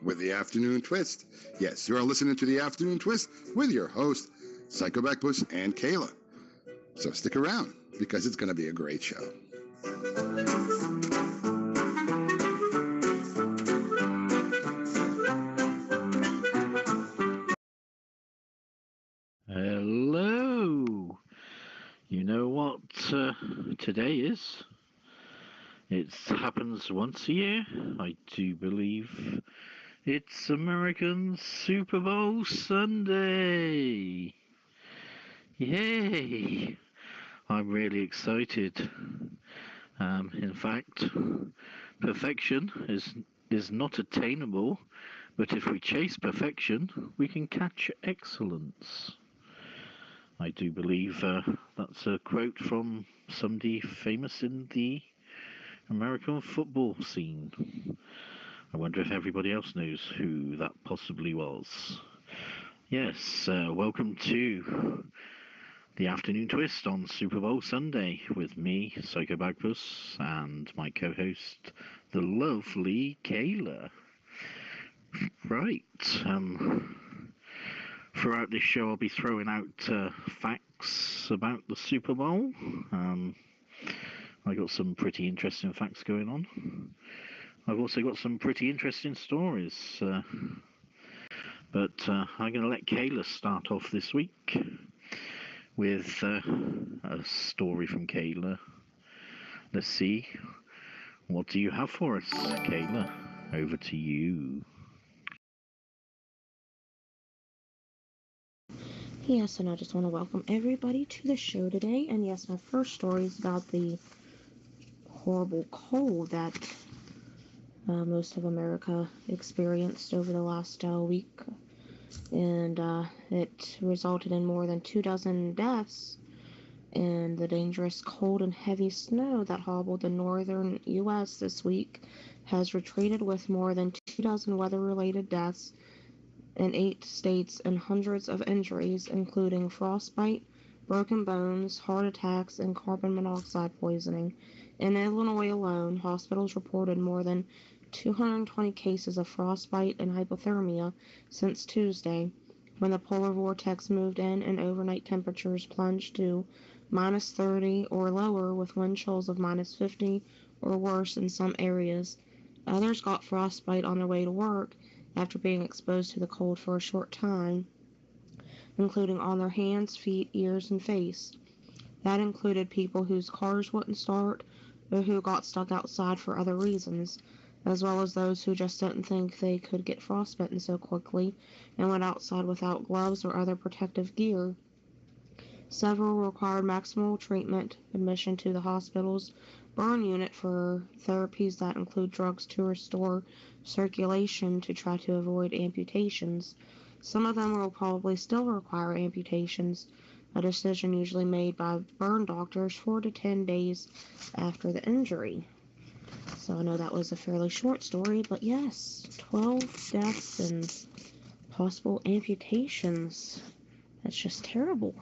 with the Afternoon Twist. Yes, you are listening to the Afternoon Twist with your host, Psycho Backbush and Kayla. So stick around because it's going to be a great show. Hello. You know what today is? It happens once a year, I do believe. It's American Super Bowl Sunday. Yay! I'm really excited. In fact, perfection is not attainable, but if we chase perfection, we can catch excellence. I do believe that's a quote from somebody famous in the American football scene. I wonder if everybody else knows who that possibly was. Yes, welcome to the Afternoon Twist on Super Bowl Sunday with me, Psycho Bagpuss, and my co-host, the lovely Kayla. Right, throughout this show I'll be throwing out facts about the Super Bowl. I got some pretty interesting facts going on. I've also got some pretty interesting stories. But I'm going to let Kayla start off this week with a story from Kayla. Let's see. What do you have for us, Kayla? Over to you. Yes, and I just want to welcome everybody to the show today. And yes, my first story is about the horrible cold that most of America experienced over the last week. And it resulted in more than 24 deaths. And the dangerous cold and heavy snow that hobbled the northern U.S. this week has retreated with more than 24 weather-related deaths in 8 states and hundreds of injuries, including frostbite, broken bones, heart attacks, and carbon monoxide poisoning. In Illinois alone, hospitals reported more than 220 cases of frostbite and hypothermia since Tuesday, when the polar vortex moved in and overnight temperatures plunged to minus 30 or lower with wind chills of minus 50 or worse in some areas. Others got frostbite on their way to work after being exposed to the cold for a short time, including on their hands, feet, ears, and face. That included people whose cars wouldn't start or who got stuck outside for other reasons, as well as those who just didn't think they could get frostbitten so quickly and went outside without gloves or other protective gear. Several required maximal treatment, admission to the hospital's burn unit for therapies that include drugs to restore circulation to try to avoid amputations. Some of them will probably still require amputations, a decision usually made by burn doctors 4 to 10 days after the injury. So I know that was a fairly short story, but yes, 12 deaths and possible amputations. That's just terrible.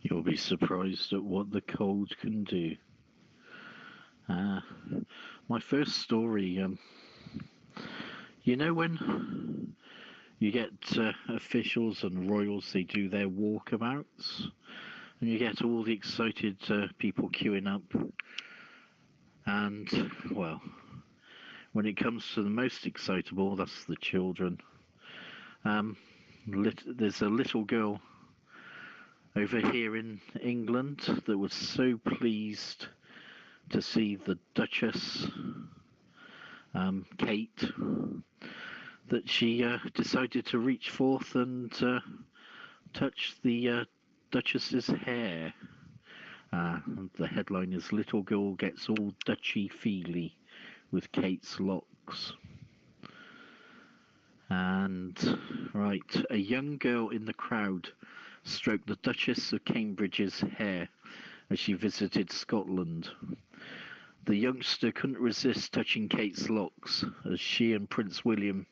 You'll be surprised at what the cold can do. My first story, you know when you get officials and royals, they do their walkabouts, and you get all the excited people queuing up, and, well, when it comes to the most excitable, that's the children. There's a little girl over here in England that was so pleased to see the Duchess, Kate, that she decided to reach forth and touch the Duchess's hair. The headline is "Little Girl Gets All Dutchy-Feely with Kate's Locks." And, right, a young girl in the crowd stroked the Duchess of Cambridge's hair as she visited Scotland. The youngster couldn't resist touching Kate's locks as she and Prince William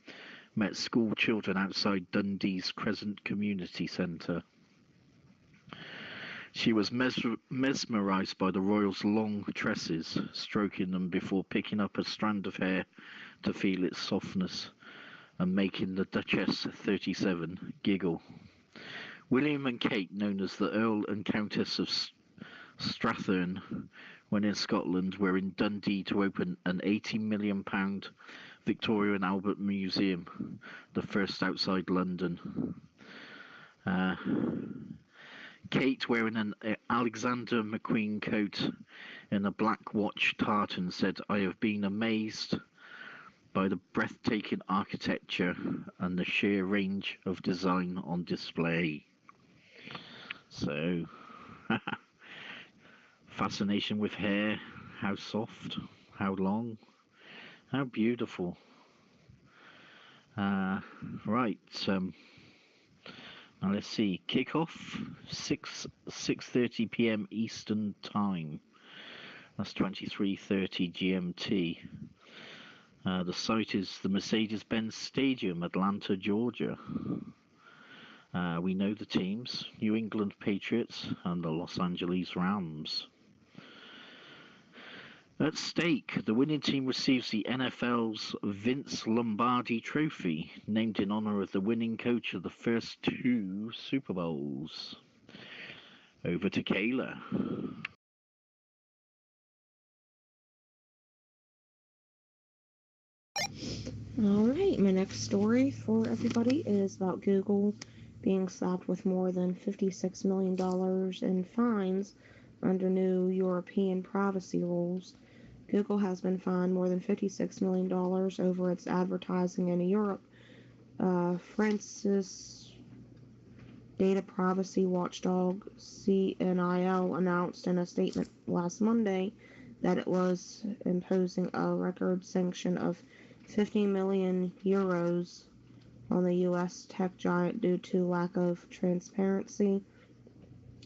met school children outside Dundee's Crescent Community Centre. She was mesmerised by the royal's long tresses, stroking them before picking up a strand of hair to feel its softness and making the Duchess 37 giggle. William and Kate, known as the Earl and Countess of Strathearn, when in Scotland, were in Dundee to open an £80 million Victoria and Albert Museum, the first outside London. Kate, wearing an Alexander McQueen coat and a black watch tartan, said, "I have been amazed by the breathtaking architecture and the sheer range of design on display." So, fascination with hair, how soft, how long, how beautiful. Right, now let's see. Kickoff 6:30 p.m. Eastern Time. That's 23:30 GMT. The site is the Mercedes-Benz Stadium, Atlanta, Georgia. We know the teams: New England Patriots and the Los Angeles Rams. At stake, the winning team receives the NFL's Vince Lombardi Trophy, named in honor of the winning coach of the first 2 Super Bowls. Over to Kayla. Alright, my next story for everybody is about Google being slapped with more than $56 million in fines under new European privacy rules. Google has been fined more than $56 million over its advertising in Europe. France's data privacy watchdog CNIL announced in a statement last Monday that it was imposing a record sanction of 50 million euros on the U.S. tech giant due to lack of transparency,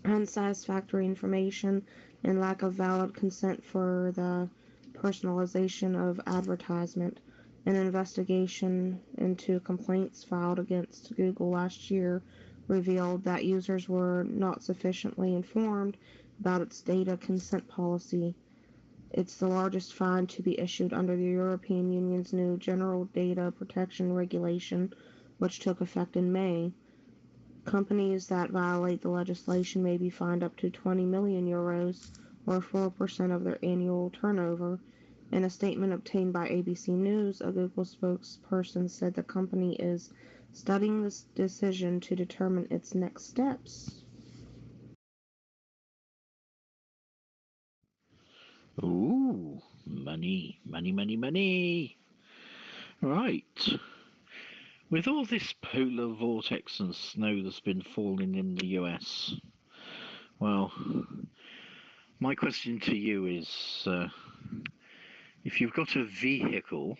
unsatisfactory information, and lack of valid consent for the personalization of advertisement. An investigation into complaints filed against Google last year revealed that users were not sufficiently informed about its data consent policy. It's the largest fine to be issued under the European Union's new General Data Protection Regulation, which took effect in May. Companies that violate the legislation may be fined up to 20 million euros, or 4% of their annual turnover. In a statement obtained by ABC News, a Google spokesperson said the company is studying this decision to determine its next steps. Ooh, money, money, money, money. Right. With all this polar vortex and snow that's been falling in the US, well, my question to you is, if you've got a vehicle,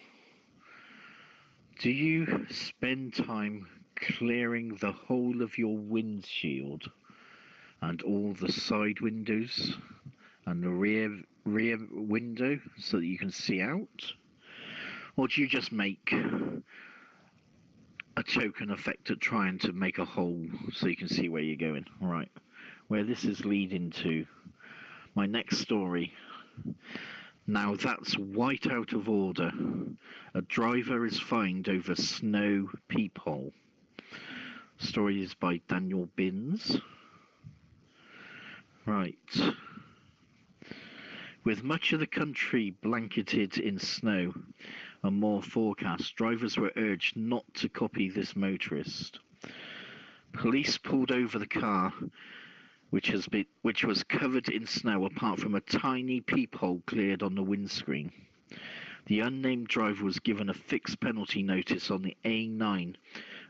do you spend time clearing the whole of your windshield and all the side windows and the rear window so that you can see out? Or do you just make a token effect at trying to make a hole so you can see where you're going? Right. Where this is leading to my next story. Now that's white out of order. A driver is fined over snow peephole. Story is by Daniel Binns. Right. With much of the country blanketed in snow and more forecast, drivers were urged not to copy this motorist. Police pulled over the car, which was covered in snow apart from a tiny peephole cleared on the windscreen. The unnamed driver was given a fixed penalty notice on the A9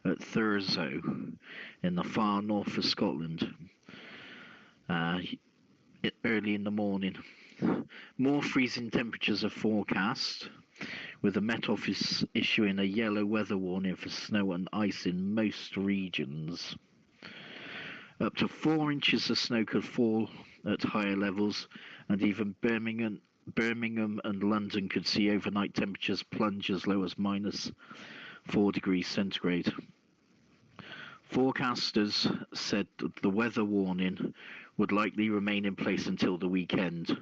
at Thurso in the far north of Scotland early in the morning. More freezing temperatures are forecast, with the Met Office issuing a yellow weather warning for snow and ice in most regions. Up to 4 inches of snow could fall at higher levels, and even Birmingham and London could see overnight temperatures plunge as low as -4 degrees centigrade. Forecasters said that the weather warning would likely remain in place until the weekend.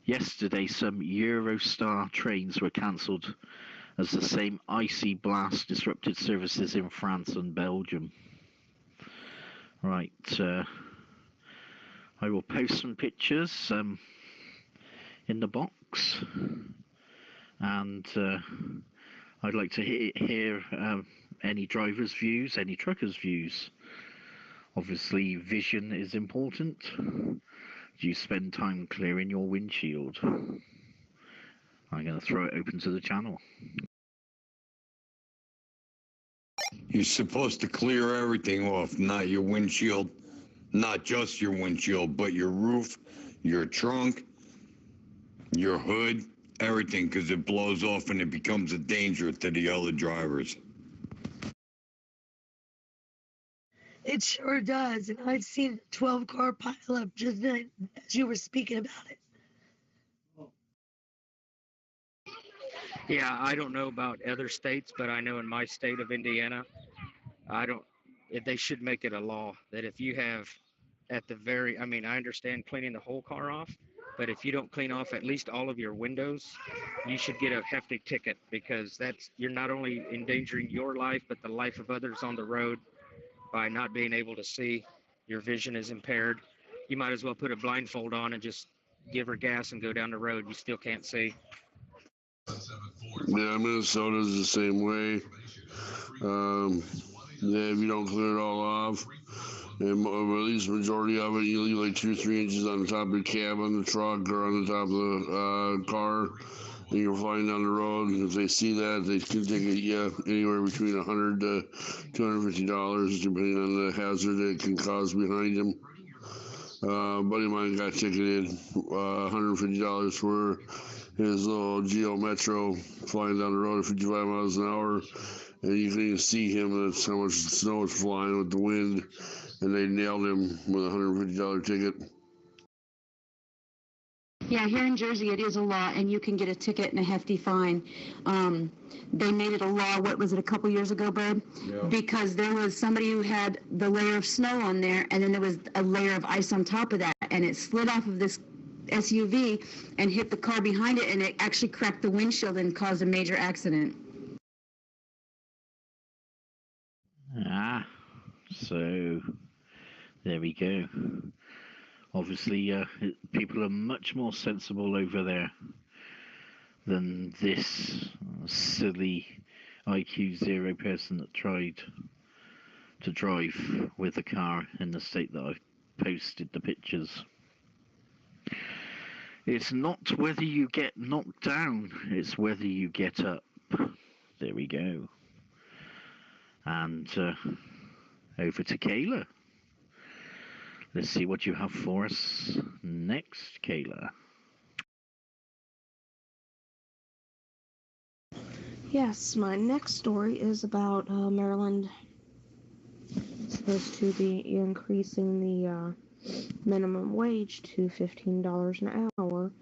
Yesterday, some Eurostar trains were cancelled as the same icy blast disrupted services in France and Belgium. Right, I will post some pictures in the box, and I'd like to hear any drivers' views, any truckers' views. Obviously, vision is important. Do you spend time clearing your windshield? I'm going to throw it open to the channel. You're supposed to clear everything off, not your windshield, not just your windshield, but your roof, your trunk, your hood, everything, because it blows off and it becomes a danger to the other drivers. It sure does, and I've seen a 12-car pileup just as you were speaking about it. Yeah, I don't know about other states, but I know in my state of Indiana, they should make it a law that if you have I understand cleaning the whole car off, but if you don't clean off at least all of your windows, you should get a hefty ticket, because you're not only endangering your life, but the life of others on the road by not being able to see. Your vision is impaired. You might as well put a blindfold on and just give her gas and go down the road. You still can't see. Yeah, Minnesota's the same way. Yeah, if you don't clear it all off, and at least the majority of it, you leave like 2 or 3 inches on the top of the cab on the truck or on the top of the car, and you're flying down the road. If they see that, they can ticket you anywhere between $100 to $250, depending on the hazard it can cause behind them. A buddy of mine got ticketed $150 for his little Geo Metro flying down the road at 55 miles an hour, and you can even see him. That's how much snow is flying with the wind, and they nailed him with a $150 ticket. Yeah, here in Jersey it is a law, and you can get a ticket and a hefty fine. They made it a law, what was it, a couple years ago, Bud? Yeah. Because there was somebody who had the layer of snow on there, and then there was a layer of ice on top of that, and it slid off of this SUV and hit the car behind it, and it actually cracked the windshield and caused a major accident. So there we go. Obviously, people are much more sensible over there than this silly IQ 0 person that tried to drive with a car in the state that I've posted the pictures. It's not whether you get knocked down, it's whether you get up. There we go. And over to Kayla. Let's see what you have for us next, Kayla. Yes, my next story is about Maryland supposed to be increasing the minimum wage to $15 an hour,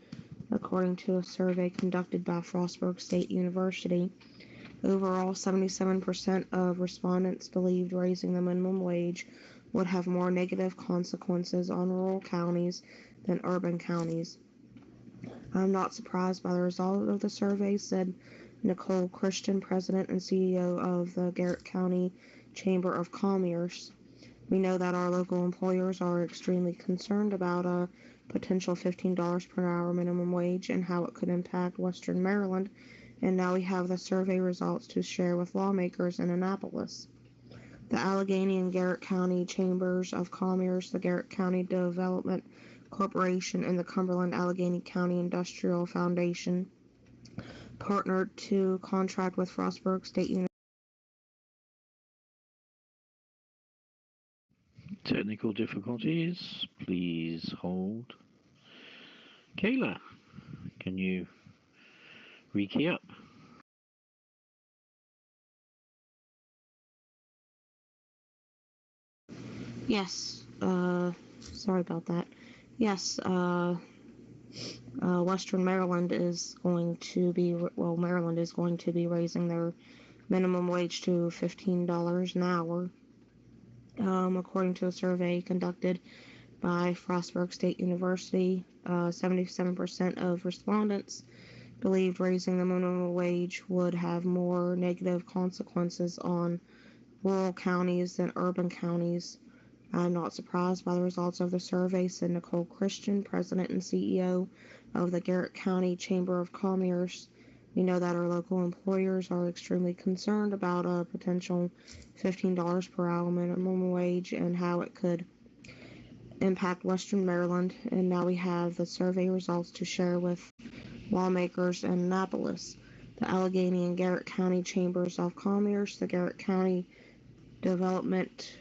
according to a survey conducted by Frostburg State University. Overall, 77% of respondents believed raising the minimum wage would have more negative consequences on rural counties than urban counties. I'm not surprised by the result of the survey, said Nicole Christian, president and CEO of the Garrett County Chamber of Commerce. We know that our local employers are extremely concerned about a potential $15 per hour minimum wage and how it could impact Western Maryland, and now we have the survey results to share with lawmakers in Annapolis. The Allegheny and Garrett County Chambers of Commerce, the Garrett County Development Corporation, and the Cumberland Allegheny County Industrial Foundation partnered to contract with Frostburg State University. Technical difficulties, please hold. Kayla, can you rekey up? Yes, sorry about that. Yes, Western Maryland is going to be, Maryland is going to be raising their minimum wage to $15 an hour, according to a survey conducted by Frostburg State University. 77% of respondents believed raising the minimum wage would have more negative consequences on rural counties than urban counties. I'm not surprised by the results of the survey, said Nicole Christian, President and CEO of the Garrett County Chamber of Commerce. We know that our local employers are extremely concerned about a potential $15 per hour minimum wage and how it could impact Western Maryland, and now we have the survey results to share with lawmakers in Annapolis. The Allegheny and Garrett County Chambers of Commerce, the Garrett County Development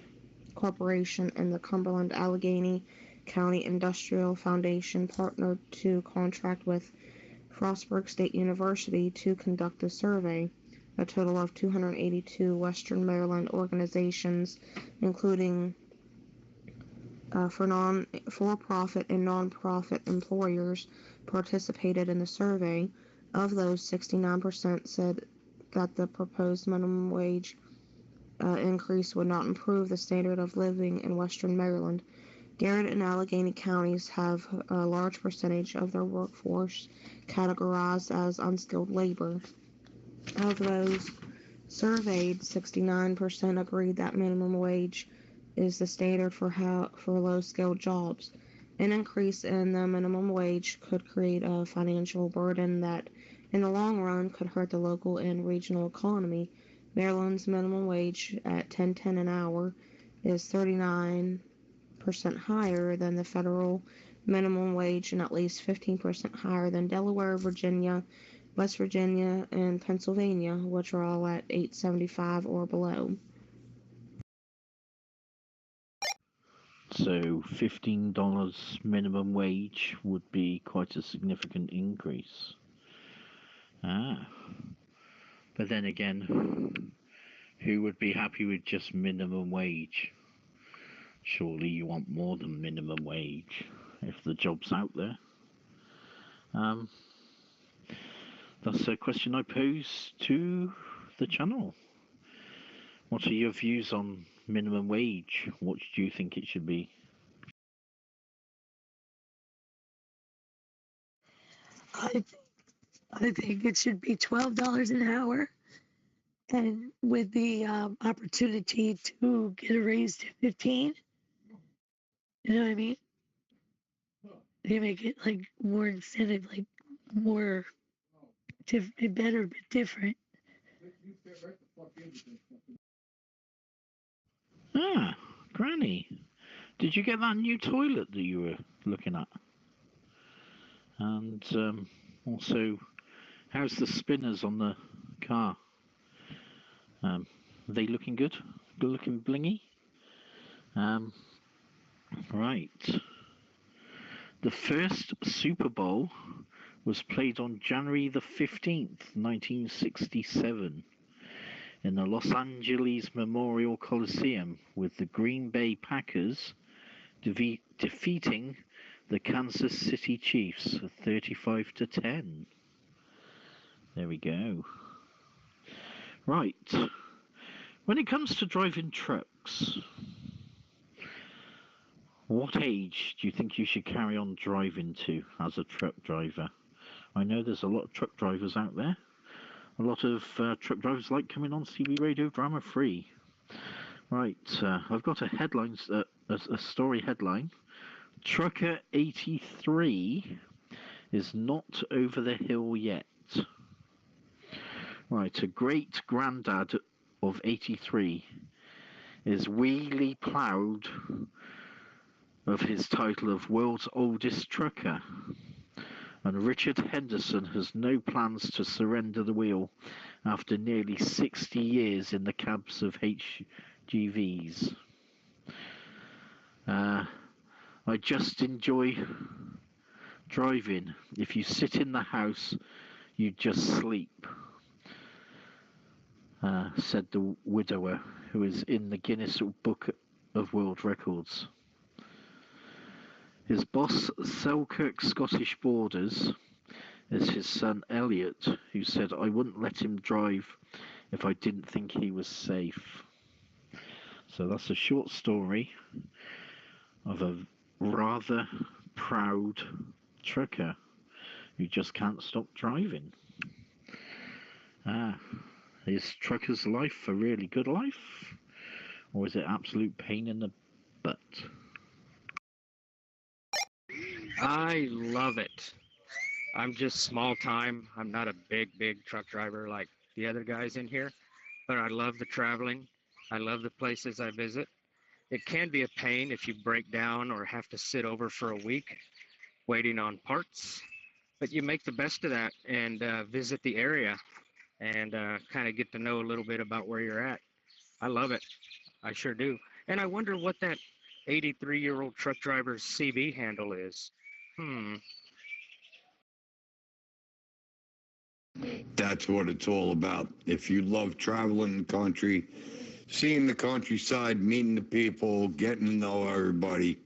Corporation, and the Cumberland Allegheny County Industrial Foundation partnered to contract with Frostburg State University to conduct the survey. A total of 282 Western Maryland organizations, including for-profit and non-profit employers, participated in the survey. Of those, 69% said that the proposed minimum wage increase would not improve the standard of living in Western Maryland. Garrett and Allegheny counties have a large percentage of their workforce categorized as unskilled labor. Of those surveyed, 69% agreed that minimum wage is the standard for low-skilled jobs. An increase in the minimum wage could create a financial burden that, in the long run, could hurt the local and regional economy. Maryland's minimum wage at $10.10 an hour is 39% higher than the federal minimum wage and at least 15% higher than Delaware, Virginia, West Virginia, and Pennsylvania, which are all at $8.75 or below. So $15 minimum wage would be quite a significant increase. But then again, who would be happy with just minimum wage? Surely you want more than minimum wage if the job's out there. That's a question I pose to the channel. What are your views on minimum wage? What do you think it should be? I think it should be $12 an hour, and with the opportunity to get a raise to 15. You know what I mean? They make it like more incentive, like more better, but different. Granny, did you get that new toilet that you were looking at? And also, how's the spinners on the car? Are they looking good? Looking blingy? Right. The first Super Bowl was played on January the 15th, 1967, in the Los Angeles Memorial Coliseum, with the Green Bay Packers defeating the Kansas City Chiefs 35-10. There we go. Right. When it comes to driving trucks, what age do you think you should carry on driving to as a truck driver? I know there's a lot of truck drivers out there. A lot of truck drivers like coming on CB Radio Drama Free. Right, I've got a headline, a story headline. Trucker 83 is not over the hill yet. Right, a great granddad of 83 is wheelie proud of his title of world's oldest trucker. And Richard Henderson has no plans to surrender the wheel after nearly 60 years in the cabs of HGVs. I just enjoy driving. If you sit in the house, you just sleep, said the widower, who is in the Guinness Book of World Records. His boss, Selkirk Scottish Borders, is his son Elliot, who said, "I wouldn't let him drive if I didn't think he was safe." So that's a short story of a rather proud trucker who just can't stop driving. Is trucker's life a really good life? Or is it absolute pain in the butt? I love it. I'm just small time. I'm not a big truck driver like the other guys in here, but I love the traveling. I love the places I visit. It can be a pain if you break down or have to sit over for a week waiting on parts, but you make the best of that and visit the area and kind of get to know a little bit about where you're at. I love it. I sure do. And I wonder what that 83-year-old truck driver's CB handle is. That's what it's all about. If you love traveling the country, seeing the countryside, meeting the people, getting to know everybody,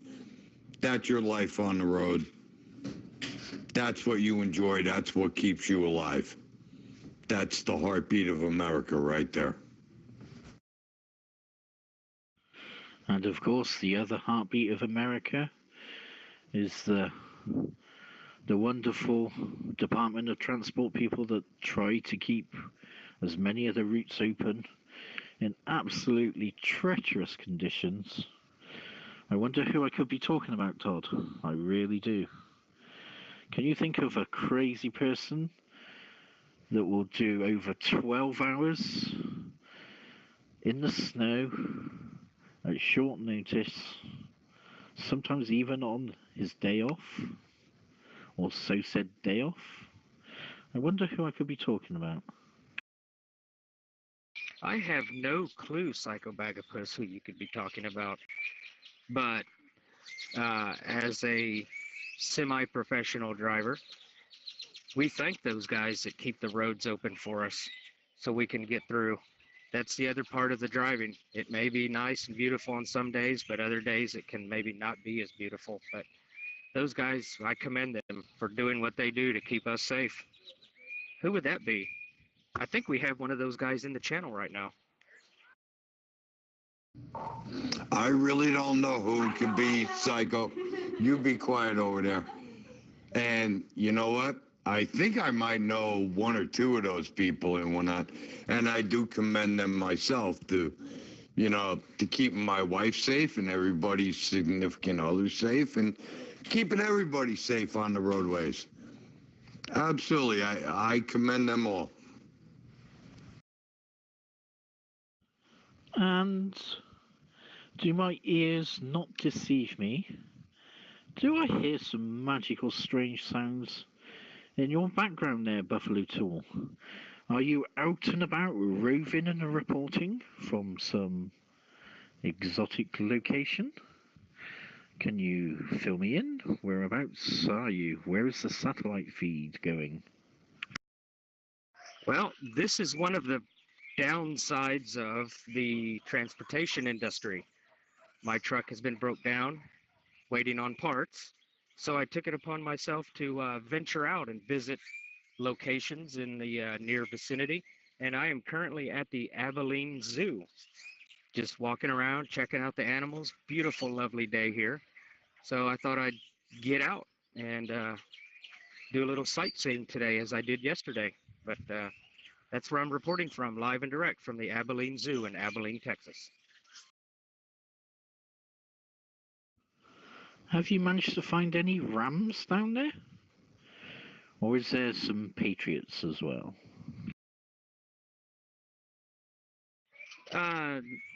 that's your life on the road. That's what you enjoy. That's what keeps you alive. That's the heartbeat of America right there. And of course, the other heartbeat of America is the wonderful Department of Transport people that try to keep as many of the routes open in absolutely treacherous conditions. I wonder who I could be talking about, Todd. I really do. Can you think of a crazy person that will do over 12 hours in the snow at short notice, sometimes even on his day off, or so said day off? I wonder who I could be talking about. I have no clue, Psychobagapus, who you could be talking about. But as a semi-professional driver, we thank those guys that keep the roads open for us so we can get through. That's the other part of the driving. It may be nice and beautiful on some days, but other days it can maybe not be as beautiful. But those guys, I commend them for doing what they do to keep us safe. Who would that be? I think we have one of those guys in the channel right now. I really don't know who it could be, Psycho. You be quiet over there. And you know what? I think I might know one or two of those people and whatnot. And I do commend them myself to, to keeping my wife safe and everybody's significant others safe and keeping everybody safe on the roadways. Absolutely. I commend them all. And do my ears not deceive me? Do I hear some magical strange sounds in your background there, Buffalo Tool? Are you out and about roving and reporting from some exotic location? Can you fill me in? Whereabouts are you? Where is the satellite feed going? Well, this is one of the downsides of the transportation industry. My truck has been broke down, waiting on parts, so I took it upon myself to venture out and visit locations in the near vicinity, and I am currently at the Abilene Zoo, just walking around, checking out the animals. Beautiful, lovely day here. So I thought I'd get out and do a little sightseeing today as I did yesterday. But that's where I'm reporting from, live and direct from the Abilene Zoo in Abilene, Texas. Have you managed to find any rams down there? Or is there some patriots as well?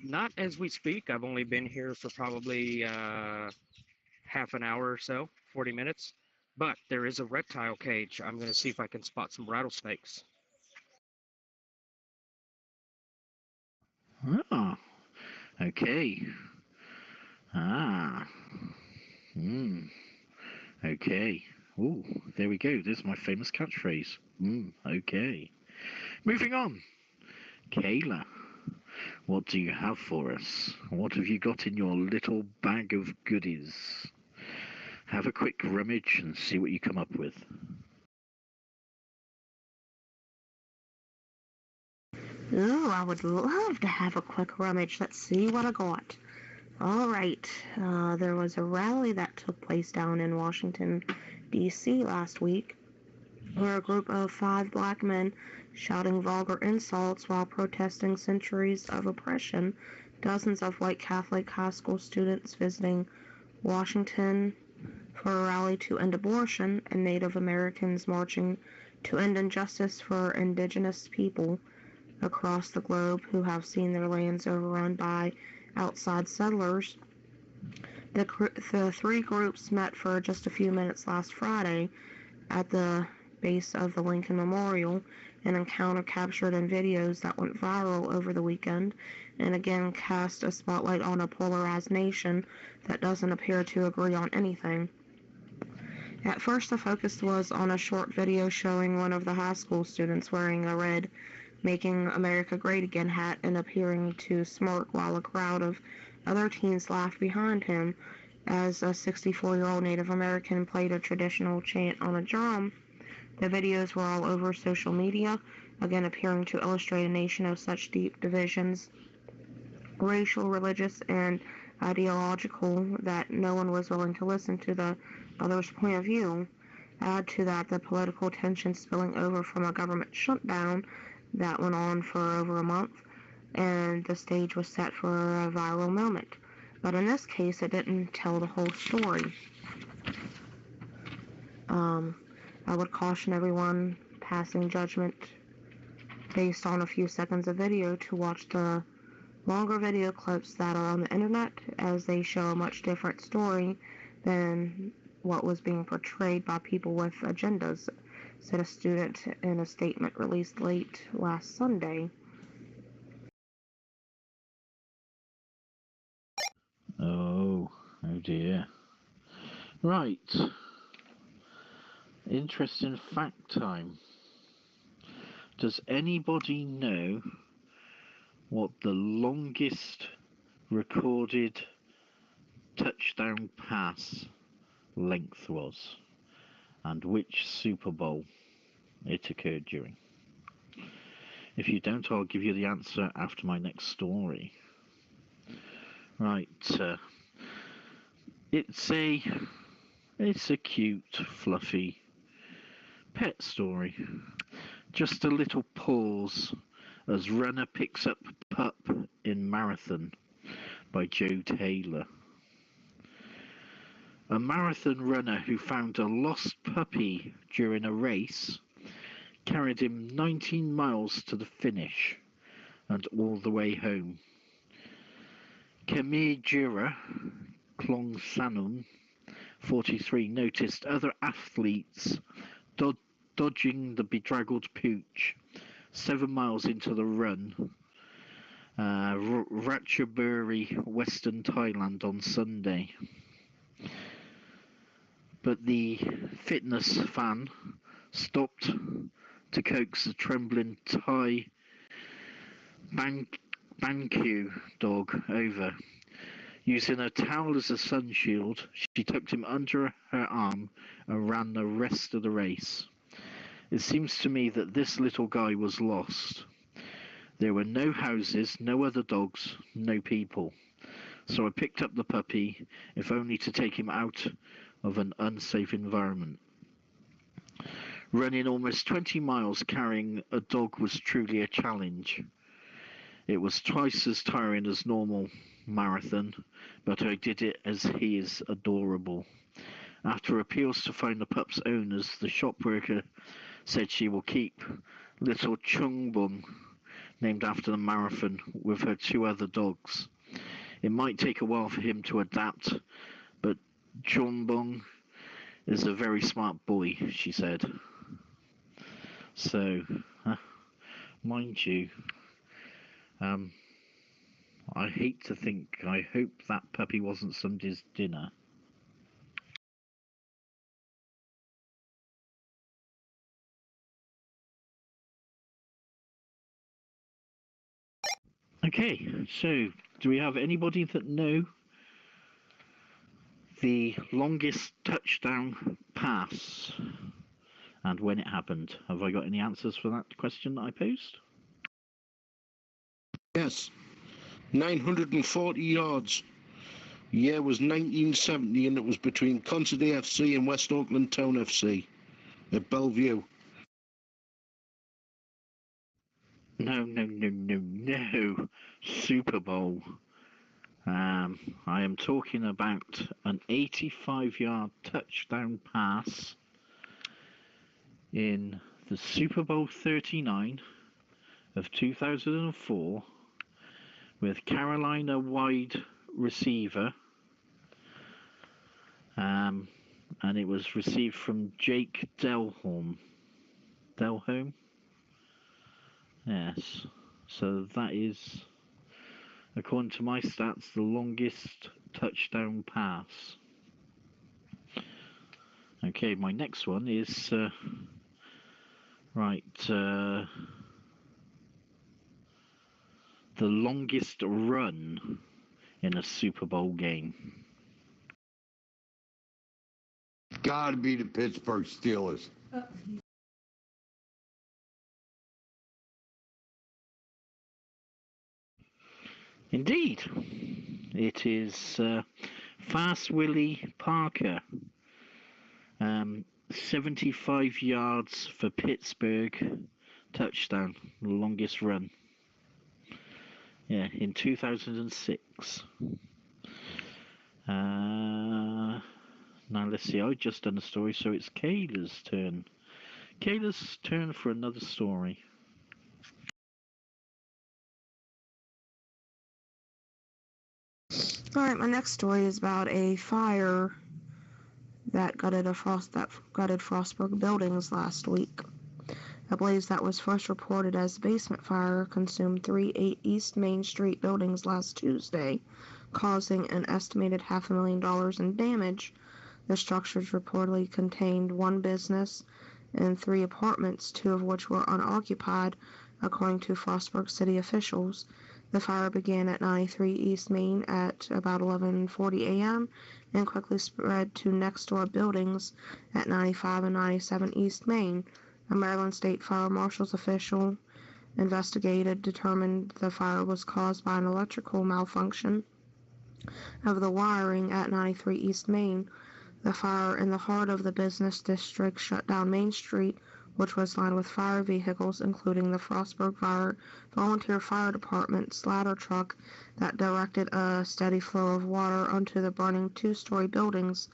Not as we speak. I've only been here for probably half an hour or so, 40 minutes. But there is a reptile cage. I'm going to see if I can spot some rattlesnakes. Ah, okay. Ah. Okay. Ooh, there we go. This is my famous catchphrase. Okay. Moving on. Kayla, what do you have for us? What have you got in your little bag of goodies? Have a quick rummage and see what you come up with. Oh, I would love to have a quick rummage. Let's see what I got. All right. There was a rally that took place down in Washington, D.C. last week, where a group of 5 black men shouting vulgar insults while protesting centuries of oppression, dozens of white Catholic high school students visiting Washington for a rally to end abortion, and Native Americans marching to end injustice for indigenous people across the globe who have seen their lands overrun by outside settlers. The 3 groups met for just a few minutes last Friday at the base of the Lincoln Memorial, an encounter captured in videos that went viral over the weekend, and again cast a spotlight on a polarized nation that doesn't appear to agree on anything. At first, the focus was on a short video showing one of the high school students wearing a red "Making America Great Again" hat and appearing to smirk while a crowd of other teens laughed behind him as a 64-year-old Native American played a traditional chant on a drum. The videos were all over social media, again appearing to illustrate a nation of such deep divisions, racial, religious, and ideological, that no one was willing to listen to the other's point of view. Add to that the political tension spilling over from a government shutdown that went on for over a month, and the stage was set for a viral moment. But in this case, it didn't tell the whole story. I would caution everyone passing judgment based on a few seconds of video to watch the longer video clips that are on the internet, as they show a much different story than what was being portrayed by people with agendas, said a student in a statement released late last Sunday. Oh dear. Right. Interesting fact time. Does anybody know what the longest recorded touchdown pass length was, and which Super Bowl it occurred during? If you don't, I'll give you the answer after my next story. Right, it's a cute, fluffy pet story. Just a little pause as runner picks up pup in marathon by Joe Taylor. A marathon runner who found a lost puppy during a race carried him 19 miles to the finish and all the way home. Kemijira Klongsanum, 43, noticed other athletes dodging the bedraggled pooch 7 miles into the run, Ratchaburi, Western Thailand, on Sunday. But the fitness fan stopped to coax the trembling Thai Banku dog over. Using a towel as a sun shield, she tucked him under her arm and ran the rest of the race. It seems to me that this little guy was lost. There were no houses, no other dogs, no people. So I picked up the puppy, if only to take him out of an unsafe environment. Running almost 20 miles carrying a dog was truly a challenge. It was twice as tiring as normal marathon, but I did it as he is adorable. After appeals to find the pup's owners, the shop worker said she will keep little Chungbong, named after the marathon, with her 2 other dogs. It might take a while for him to adapt, but Chungbong is a very smart boy, she said. So, mind you, I hate to think, I hope that puppy wasn't somebody's dinner. Okay, so do we have anybody that know the longest touchdown pass and when it happened? Have I got any answers for that question that I posed? Yes, 940 yards. Yeah, it was 1970, and it was between Concert FC and West Auckland Town FC at Bellevue. No. Super Bowl. I am talking about an 85-yard touchdown pass in the Super Bowl 39 of 2004 with Carolina wide receiver, and it was received from Jake Delhomme. Yes. So that is, according to my stats, the longest touchdown pass. Okay, my next one is the longest run in a Super Bowl game. Gotta be the Pittsburgh Steelers. Indeed, it is Fast Willie Parker. 75 yards for Pittsburgh, touchdown, longest run. Yeah, in 2006. Now let's see, I've just done a story, so it's Kayla's turn. Kayla's turn for another story. Alright, my next story is about a fire that gutted Frostburg buildings last week. A blaze that was first reported as a basement fire consumed 3 East Main Street buildings last Tuesday, causing an estimated $500,000 in damage. The structures reportedly contained one business and 3 apartments, 2 of which were unoccupied, according to Frostburg city officials. The fire began at 93 East Main at about 11:40 a.m. and quickly spread to next-door buildings at 95 and 97 East Main. A Maryland State Fire Marshal's official determined the fire was caused by an electrical malfunction of the wiring at 93 East Main. The fire in the heart of the business district shut down Main Street, which was lined with fire vehicles, including the Frostburg Volunteer Fire Department's ladder truck that directed a steady flow of water onto the burning 2-story buildings.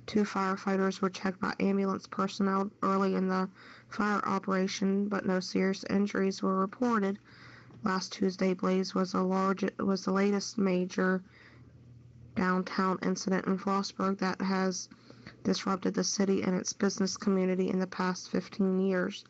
2 firefighters were checked by ambulance personnel early in the fire operation, but no serious injuries were reported. Last Tuesday, blaze was the latest major downtown incident in Frostburg that has disrupted the city and its business community in the past 15 years.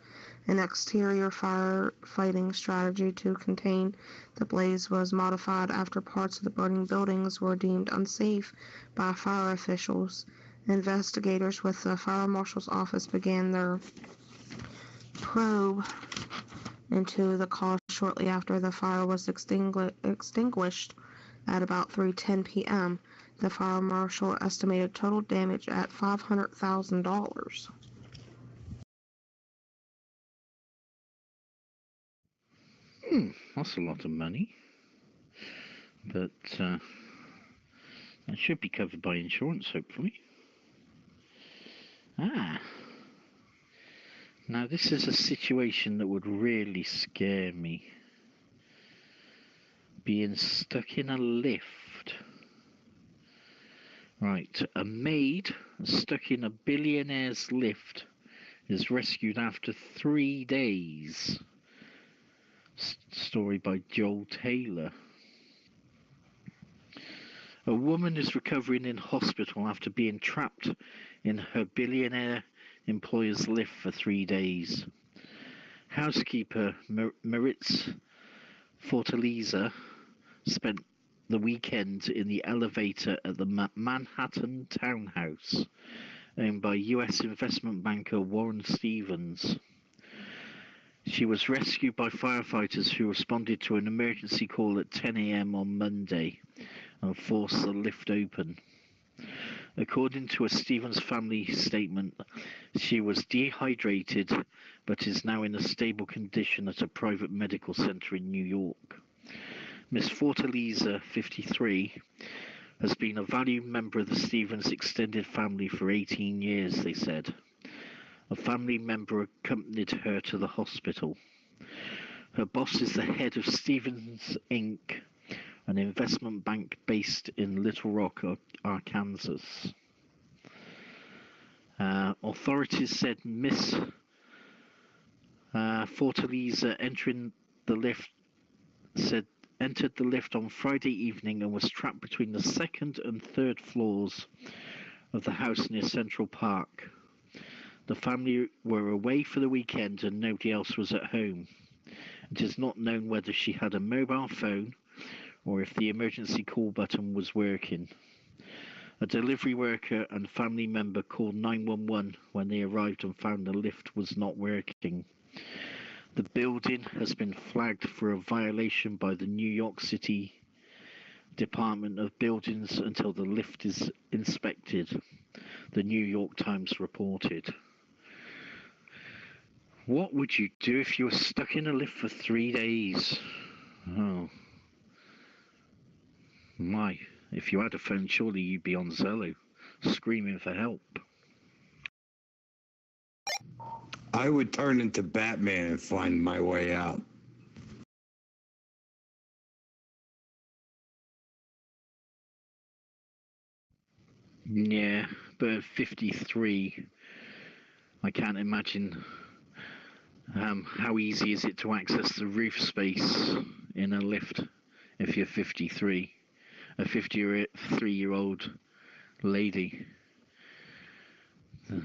An exterior firefighting strategy to contain the blaze was modified after parts of the burning buildings were deemed unsafe by fire officials. Investigators with the fire marshal's office began their probe into the cause shortly after the fire was extinguished at about 3:10 p.m. The fire marshal estimated total damage at $500,000. That's a lot of money. But that should be covered by insurance, hopefully. Now this is a situation that would really scare me. Being stuck in a lift. Right, a maid stuck in a billionaire's lift is rescued after 3 days. Story by Joel Taylor. A woman is recovering in hospital after being trapped in her billionaire employer's lift for 3 days. Housekeeper Maritz Fortaleza spent the weekend in the elevator at the Manhattan townhouse owned by U.S. investment banker Warren Stevens. She was rescued by firefighters who responded to an emergency call at 10 a.m. on Monday and forced the lift open. According to a Stevens family statement, she was dehydrated but is now in a stable condition at a private medical center in New York. Miss Fortaleza, 53, has been a valued member of the Stevens extended family for 18 years, they said. A family member accompanied her to the hospital. Her boss is the head of Stevens Inc., an investment bank based in Little Rock, Arkansas. Authorities said Miss Fortaleza entered the lift on Friday evening and was trapped between the second and third floors of the house near Central Park. The family were away for the weekend and nobody else was at home. It is not known whether she had a mobile phone or if the emergency call button was working. A delivery worker and family member called 911 when they arrived and found the lift was not working. The building has been flagged for a violation by the New York City Department of Buildings until the lift is inspected, the New York Times reported. What would you do if you were stuck in a lift for 3 days? Oh. My, if you had a phone, surely you'd be on Zello, screaming for help. I would turn into Batman and find my way out. Yeah, but at 53, I can't imagine how easy is it to access the roof space in a lift if you're 53, a 53-year-old lady.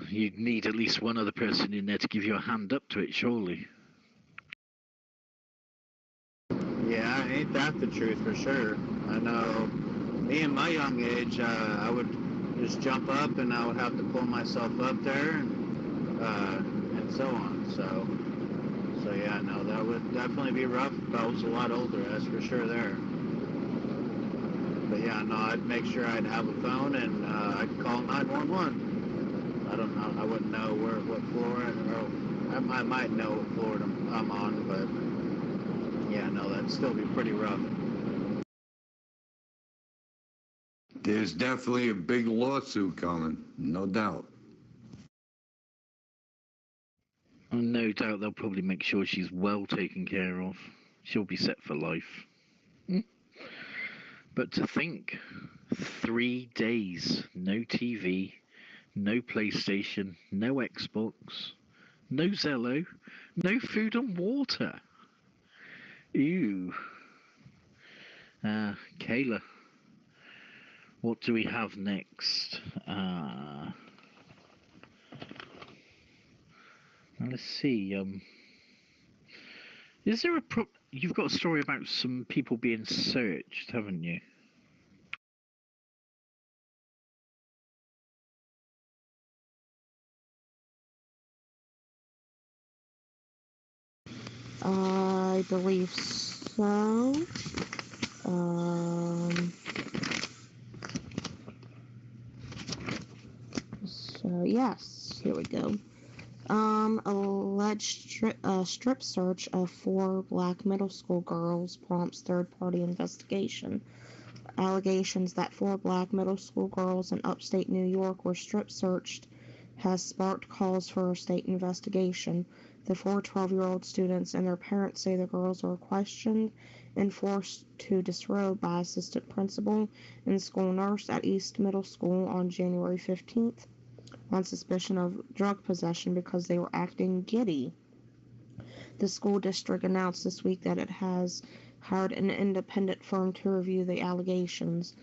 You'd need at least one other person in there to give you a hand up to it, surely. Yeah, ain't that the truth for sure. I know me in my young age, I would just jump up and I would have to pull myself up there and so on. So yeah, no, that would definitely be rough if I was a lot older, that's for sure there. But yeah, no, I'd make sure I'd have a phone and I'd call 911. I don't know, I wouldn't know what floor, or I might know what floor I'm on, but yeah, no, that'd still be pretty rough. There's definitely a big lawsuit coming, no doubt. No doubt they'll probably make sure she's well taken care of. She'll be set for life. But to think, 3 days, no TV, no PlayStation, no Xbox, no Zello, no food and water. Ew. Kayla, what do we have next? Let's see. Is there you've got a story about some people being searched, haven't you? I believe so. So yes, here we go. Alleged strip search of 4 black middle school girls prompts third-party investigation. Allegations that 4 black middle school girls in upstate New York were strip searched has sparked calls for a state investigation. The 4 12-year-old students and their parents say the girls were questioned and forced to disrobe by assistant principal and school nurse at East Middle School on January 15th on suspicion of drug possession because they were acting giddy. The school district announced this week that it has hired an independent firm to review the allegations.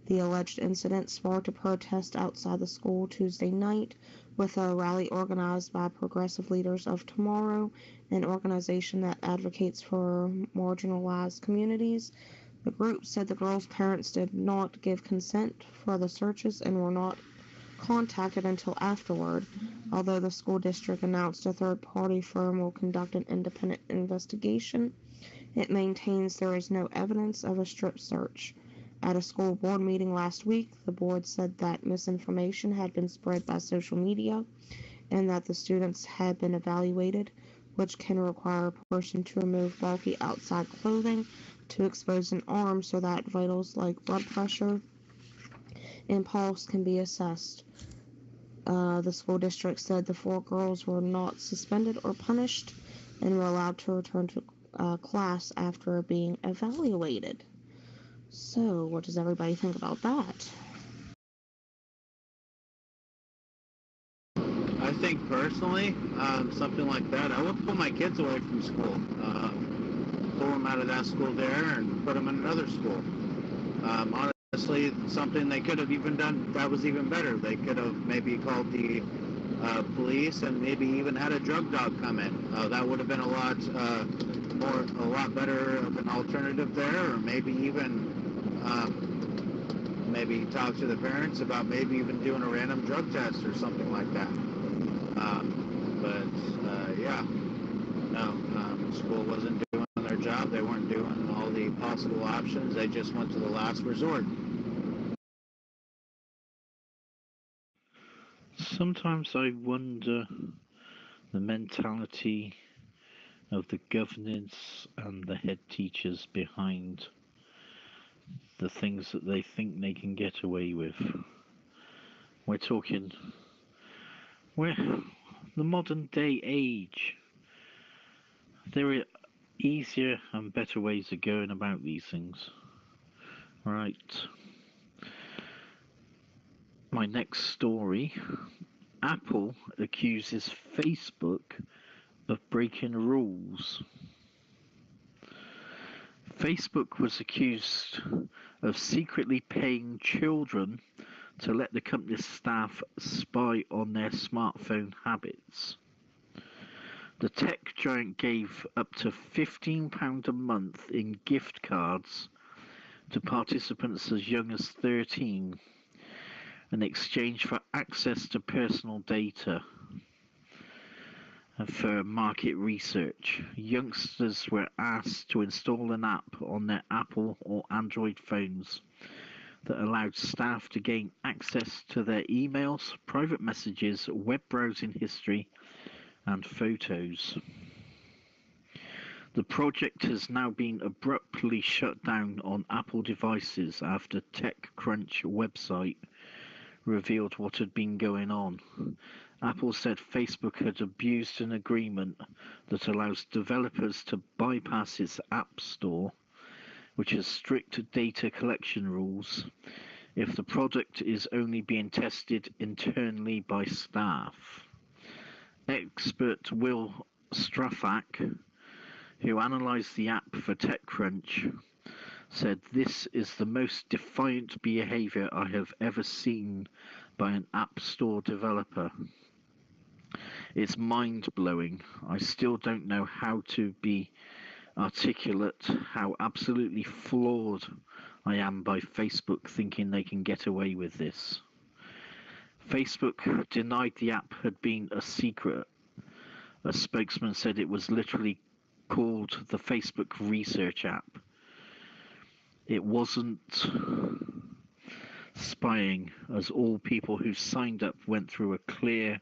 The alleged incident sparked a protest outside the school Tuesday night with a rally organized by Progressive Leaders of Tomorrow, an organization that advocates for marginalized communities. The group said the girls' parents did not give consent for the searches and were not contacted until afterward. Although the school district announced a third-party firm will conduct an independent investigation, it maintains there is no evidence of a strip search. At a school board meeting last week, the board said that misinformation had been spread by social media and that the students had been evaluated, which can require a person to remove bulky outside clothing to expose an arm so that vitals like blood pressure impulse can be assessed. The school district said the 4 girls were not suspended or punished and were allowed to return to class after being evaluated. So, what does everybody think about that? I think personally, something like that, I would pull my kids away from school. Pull them out of that school there and put them in another school. Honestly, something they could have even done that was even better. They could have maybe called the police and maybe even had a drug dog come in. That would have been a lot better of an alternative there, or maybe even maybe talk to the parents about maybe even doing a random drug test or something like that. Yeah, no, school wasn't doing their job. They weren't doing all the possible options. They just went to the last resort. Sometimes I wonder the mentality of the governance and the head teachers behind the things that they think they can get away with. We're talking, the modern day age. There are easier and better ways of going about these things. Right. My next story. Apple accuses Facebook of breaking rules. Facebook was accused of secretly paying children to let the company's staff spy on their smartphone habits. The tech giant gave up to £15 a month in gift cards to participants as young as 13 in exchange for access to personal data. For market research, youngsters were asked to install an app on their Apple or Android phones that allowed staff to gain access to their emails, private messages, web browsing history, and photos. The project has now been abruptly shut down on Apple devices after TechCrunch website revealed what had been going on. Apple said Facebook had abused an agreement that allows developers to bypass its App Store, which has strict data collection rules, if the product is only being tested internally by staff. Expert Will Strafak, who analysed the app for TechCrunch, said this is the most defiant behaviour I have ever seen by an App Store developer. It's mind-blowing. I still don't know how to be articulate how absolutely flawed I am by Facebook thinking they can get away with this. Facebook denied the app had been a secret. A spokesman said it was literally called the Facebook Research app. It wasn't spying, as all people who signed up went through a clear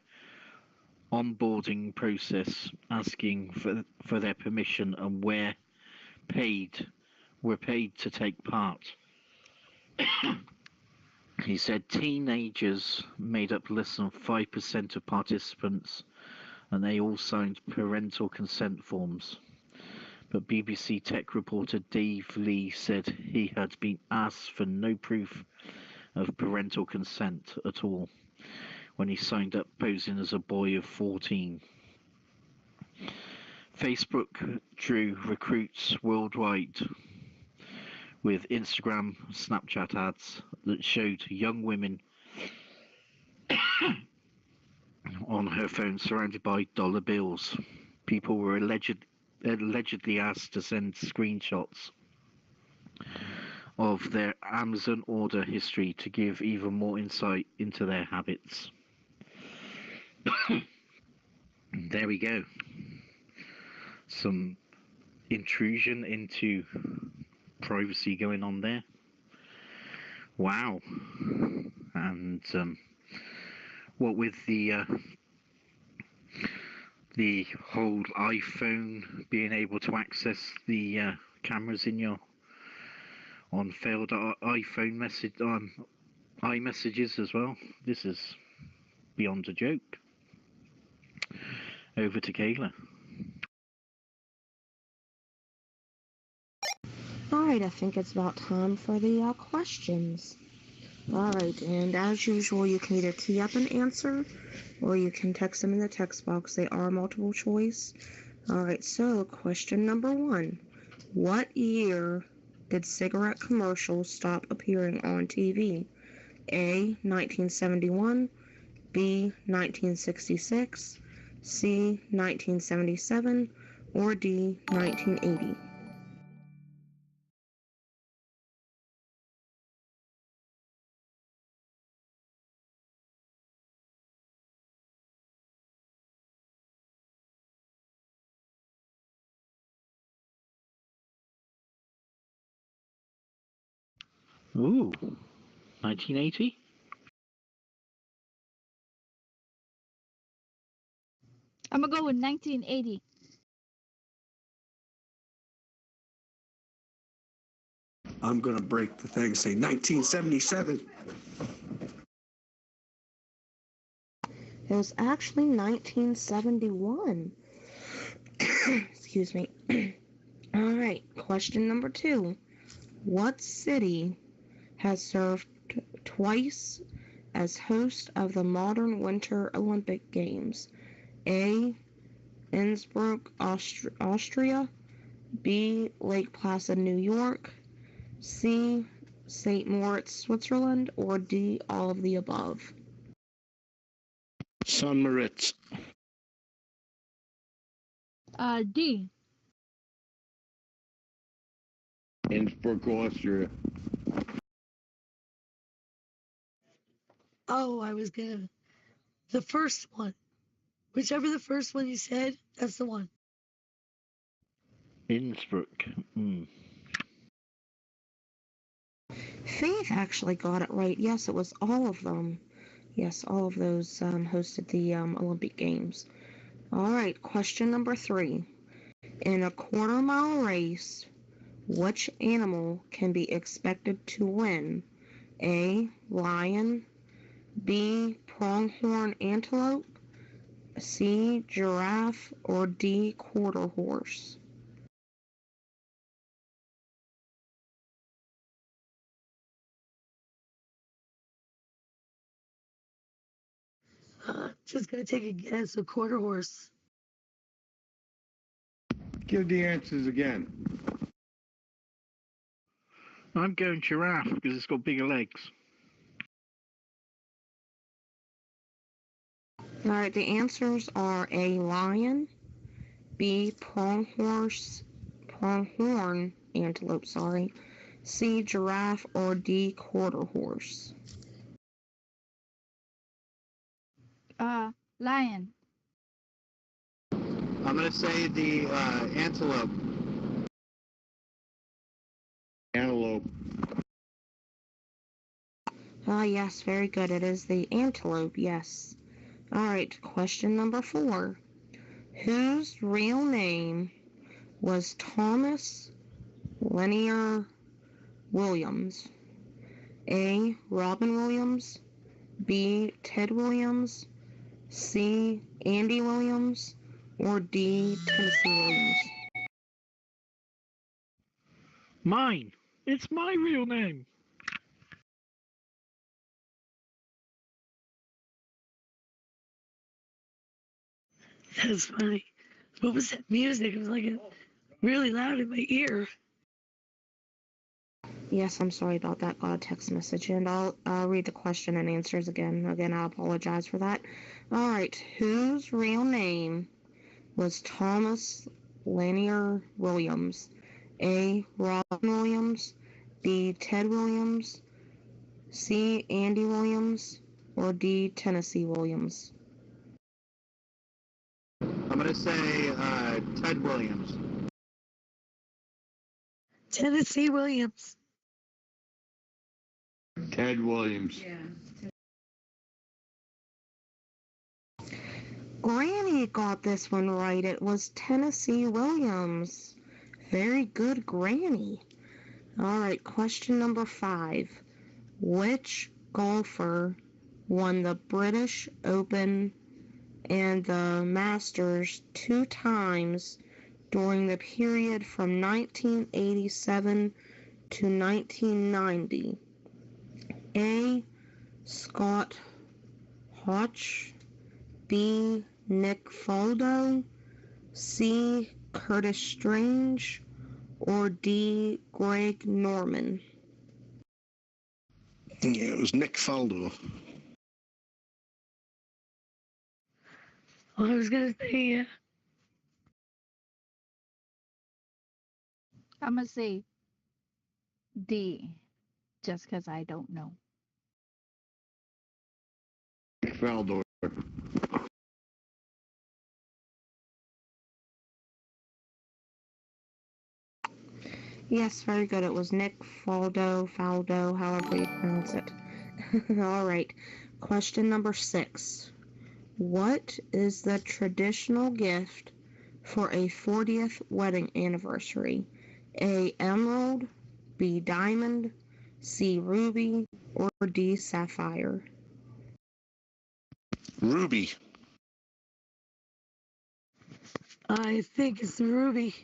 onboarding process asking for their permission and were paid to take part. He said teenagers made up less than 5% of participants and they all signed parental consent forms. But BBC Tech reporter Dave Lee said he had been asked for no proof of parental consent at all when he signed up posing as a boy of 14. Facebook drew recruits worldwide with Instagram, Snapchat ads that showed young women on her phone surrounded by dollar bills. People were allegedly asked to send screenshots of their Amazon order history to give even more insight into their habits. There we go. Some intrusion into privacy going on there. Wow. And what with the whole iPhone being able to access the cameras in your on failed iPhone message iMessages as well. This is beyond a joke. Over to Kayla. Alright, I think it's about time for the questions. Alright, and as usual, you can either tee up an answer or you can text them in the text box. They are multiple choice. Alright, so question number 1. What year did cigarette commercials stop appearing on TV? A. 1971, B. 1966, C. 1977, or D. 1980? Ooh, 1980? I'm gonna go with 1980. I'm gonna break the thing, say 1977. It was actually 1971. Excuse me. Alright, question number 2. What city has served twice as host of the modern Winter Olympic Games? A. Innsbruck, Austria, B. Lake Placid, New York, C. St. Moritz, Switzerland, or D. all of the above? San Moritz. D. Innsbruck, Austria. Oh, the first one. Whichever the first one you said, that's the one. Innsbruck. Faith actually got it right. Yes, it was all of them. Yes, all of those hosted the Olympic Games. All right, question number 3. In a quarter-mile race, which animal can be expected to win? A. Lion, B. Pronghorn antelope, C. Giraffe, or D. Quarter horse? Just gonna take a guess. A quarter horse. Give the answers again. I'm going giraffe because it's got bigger legs. All right, the answers are A. Lion, B. Pronghorn antelope, C. Giraffe, or D. Quarter horse. Lion. I'm going to say the antelope. Antelope. Yes, very good. It is the antelope, yes. All right, question number 4. Whose real name was Thomas Lanier Williams? A. Robin Williams, B. Ted Williams, C. Andy Williams, or D. Tennessee Williams? Mine. It's my real name. That's funny. What was that music? It was like really loud in my ear. Yes, I'm sorry about that. Got a text message, and I'll read the question and answers again. Again, I apologize for that. All right, whose real name was Thomas Lanier Williams? A. Robin Williams, B. Ted Williams, C. Andy Williams, or D. Tennessee Williams? I'm going to say Ted Williams. Tennessee Williams. Ted Williams. Granny got this one right. It was Tennessee Williams. Very good, Granny. All right, question number 5. Which golfer won the British Open and the Masters 2 times during the period from 1987 to 1990? A. Scott Hodge, B. Nick Faldo, C. Curtis Strange, or D. Greg Norman? Yeah, it was Nick Faldo. Well, I was gonna say, I'm gonna say D, just because I don't know. Faldor. Yes, very good. It was Nick Faldo, however you pronounce it. All right. Question number 6. What is the traditional gift for a 40th wedding anniversary? A. Emerald, B. Diamond, C. Ruby, or D. Sapphire? Ruby. I think it's Ruby.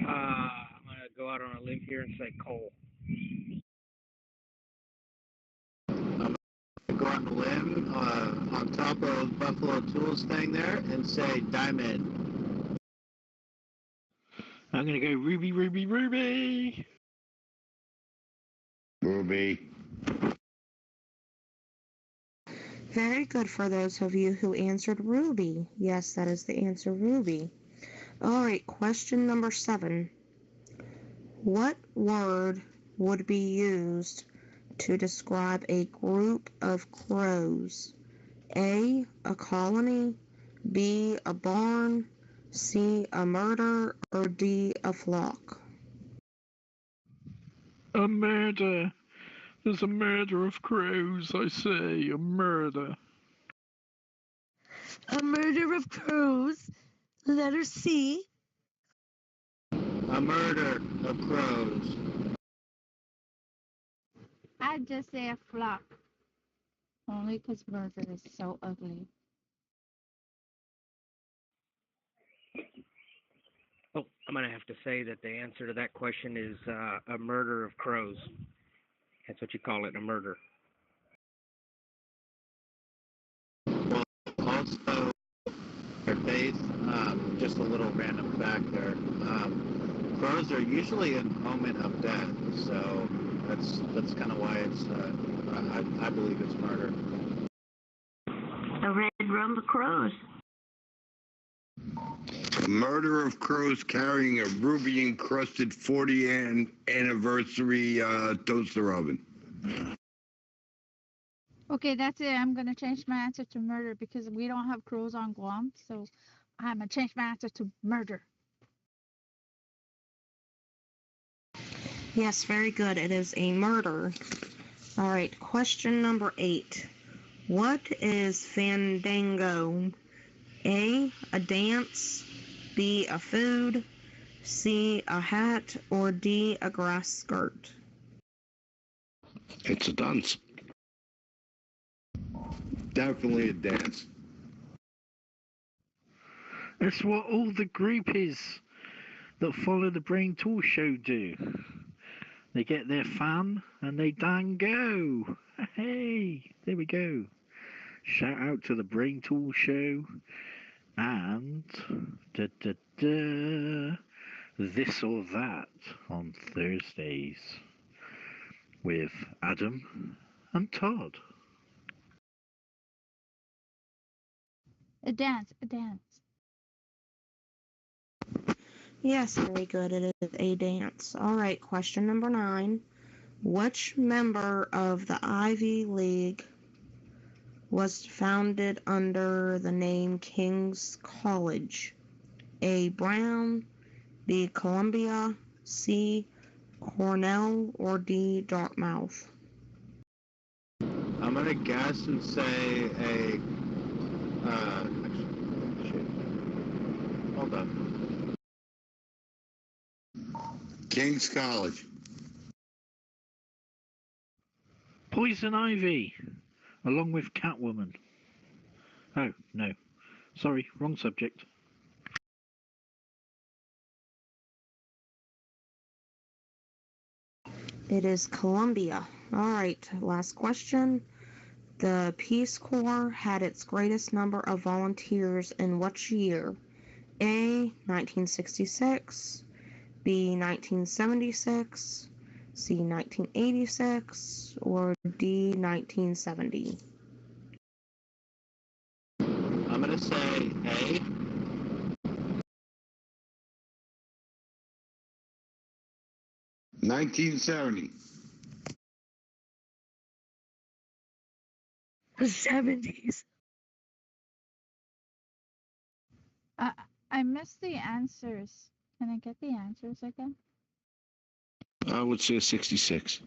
I'm going to go out on a limb here and say coal. I'm going to go on a limb on top of Buffalo Tools thing there and say diamond. I'm going to go Ruby, Ruby, Ruby. Ruby. Very good for those of you who answered Ruby. Yes, that is the answer, Ruby. All right, question number 7. What word would be used to describe a group of crows? A. A colony, B. A barn, C. A murder, or D. A flock? A murder. There's a murder of crows, I say. A murder. A murder of crows. Letter C. A murder of crows. I'd just say a flock. Only because murder is so ugly. Oh, I'm going to have to say that the answer to that question is a murder of crows. That's what you call it, a murder. Well, also, Faith, just a little random fact there. Crows are usually an omen of death, so that's kind of why it's, I believe it's murder. A red rump of crows. A murder of crows carrying a ruby-encrusted 40th anniversary toaster oven. Okay, that's it. I'm going to change my answer to murder because we don't have crows on Guam. So I'm going to change my answer to murder. Yes, very good. It is a murder. All right, question number 8. What is fandango? A. A dance, B. A food, C. A hat, or D. A grass skirt? It's a dance. Definitely a dance. That's what all the groupies that follow the Brain Tool Show do. They get their fan and they dango. Hey, there we go. Shout out to the Brain Tool Show and this or that on Thursdays with Adam and Todd. A dance, a dance. Yes, very good. It is a dance. All right, question number 9. Which member of the Ivy League was founded under the name King's College? A. Brown, B. Columbia, C. Cornell, or D. Dartmouth? I'm gonna guess and say a. Hold on. King's College. Poison Ivy, along with Catwoman. Oh, no. Sorry, wrong subject. It is Columbia. All right, last question. The Peace Corps had its greatest number of volunteers in which year? A. 1966, B. 1976, C. 1986, or D. 1970? I'm going to say A. 1970. The 70s. I missed the answers. Can I get the answers again? I would say 66.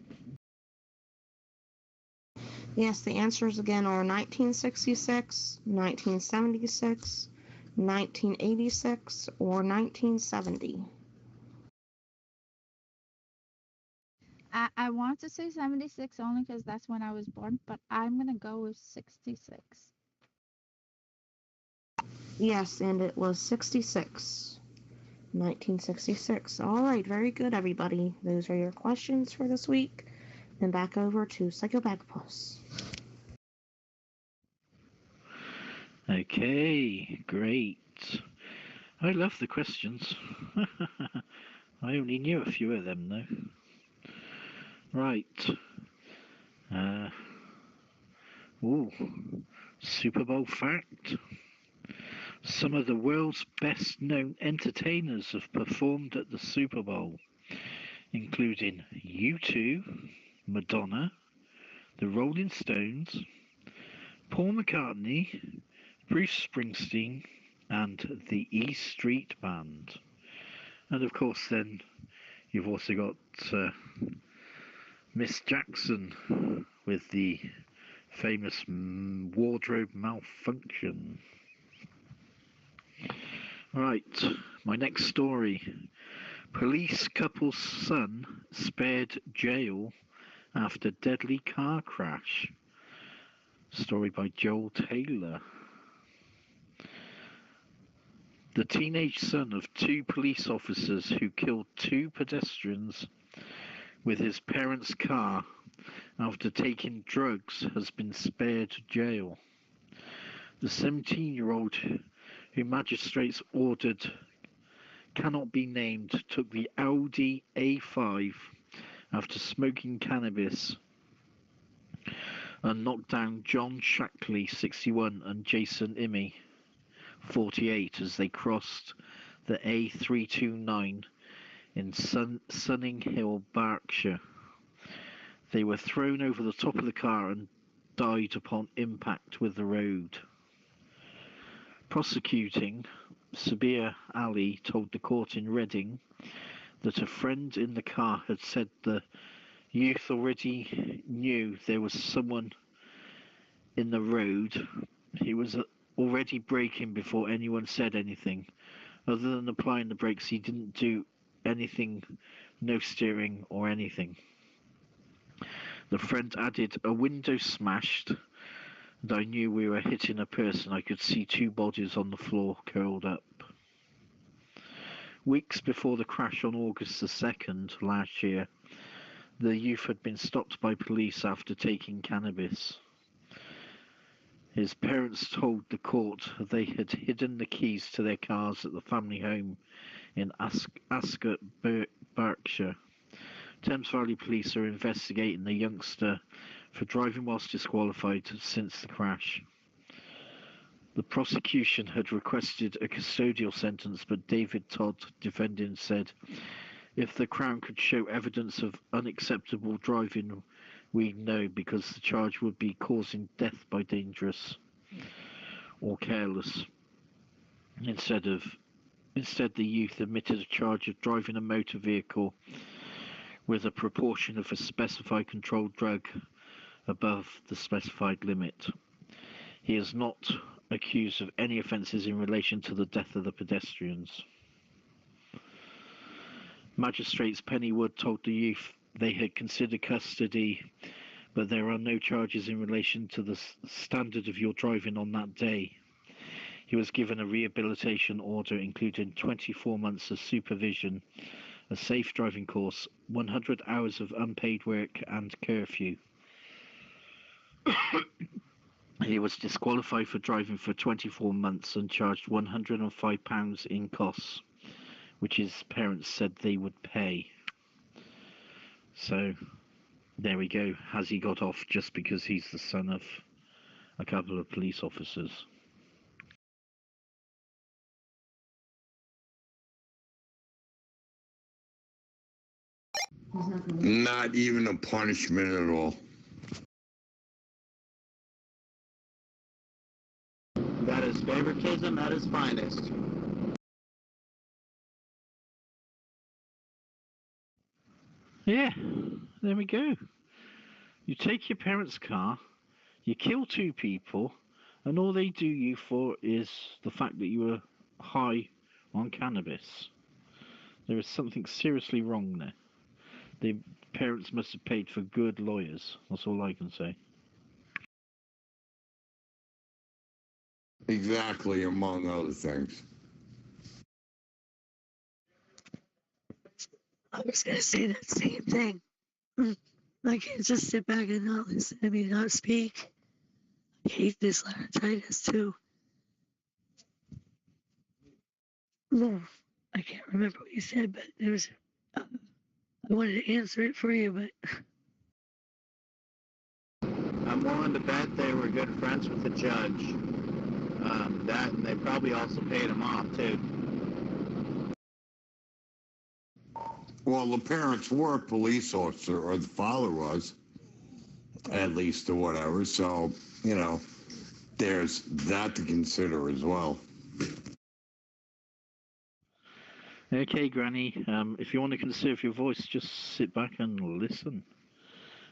Yes, the answers again are 1966, 1976, 1986, or 1970. I want to say 76 only because that's when I was born, but I'm going to go with 66. Yes, and it was 66. 1966. All right, very good, everybody. Those are your questions for this week. And back over to Psychobagpuss. Okay, great. I love the questions. I only knew a few of them, though. Right. Super Bowl fact. Some of the world's best-known entertainers have performed at the Super Bowl, including U2, Madonna, the Rolling Stones, Paul McCartney, Bruce Springsteen, and the E Street Band. And of course then you've also got Miss Jackson with the famous wardrobe malfunction. Right, my next story. Police couple's son spared jail after deadly car crash. Story by Joel Taylor. The teenage son of two police officers who killed two pedestrians with his parents' car after taking drugs has been spared jail. The 17-year-old, who magistrates ordered cannot be named, took the Audi A5 after smoking cannabis and knocked down John Shackley, 61, and Jason Imme, 48, as they crossed the A329 in Sunning Hill, Berkshire. They were thrown over the top of the car and died upon impact with the road. Prosecuting, Sabir Ali told the court in Reading that a friend in the car had said the youth already knew there was someone in the road. He was already braking before anyone said anything. Other than applying the brakes, he didn't do anything, no steering or anything. The friend added, a window smashed, and I knew we were hitting a person. I could see two bodies on the floor curled up. Weeks before the crash on August the 2nd last year, the youth had been stopped by police after taking cannabis. His parents told the court they had hidden the keys to their cars at the family home in Ascot, Berkshire. Thames Valley Police are investigating the youngster for driving whilst disqualified since the crash. The prosecution had requested a custodial sentence, but David Todd, defendant, said, if the Crown could show evidence of unacceptable driving, we'd know, because the charge would be causing death by dangerous or careless. Instead, the youth admitted a charge of driving a motor vehicle with a proportion of a specified controlled drug above the specified limit. He is not accused of any offences in relation to the death of the pedestrians. Magistrates Pennywood told the youth they had considered custody, but there are no charges in relation to the standard of your driving on that day. He was given a rehabilitation order including 24 months of supervision, a safe driving course, 100 hours of unpaid work and curfew. He was disqualified for driving for 24 months and charged £105 in costs, which his parents said they would pay. So, there we go. Has he got off just because he's the son of a couple of police officers? Not even a punishment at all. That is favoritism at its finest. Yeah, there we go. You take your parents' car, you kill two people, and all they do you for is the fact that you were high on cannabis. There is something seriously wrong there. The parents must have paid for good lawyers. That's all I can say. Exactly, among other things. I was going to say that same thing. I can't just sit back and not listen. I mean, not speak. I hate this laryngitis too. No, I can't remember what you said, but there was. I wanted to answer it for you, but. I'm willing to bet they were good friends with the judge. That, and they probably also paid him off, too. Well, the parents were a police officer, or the father was, at least, or whatever. So, you know, there's that to consider as well. Okay, Granny, if you want to conserve your voice, just sit back and listen.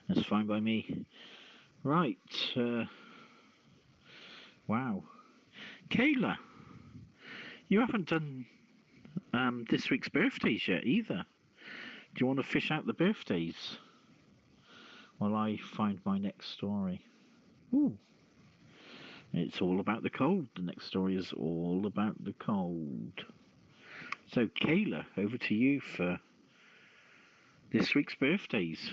That's fine by me. Right. Wow. Kayla, you haven't done this week's birthdays yet either. Do you want to fish out the birthdays while I find my next story? Ooh. It's all about the cold. The next story is all about the cold. So, Kayla, over to you for this week's birthdays.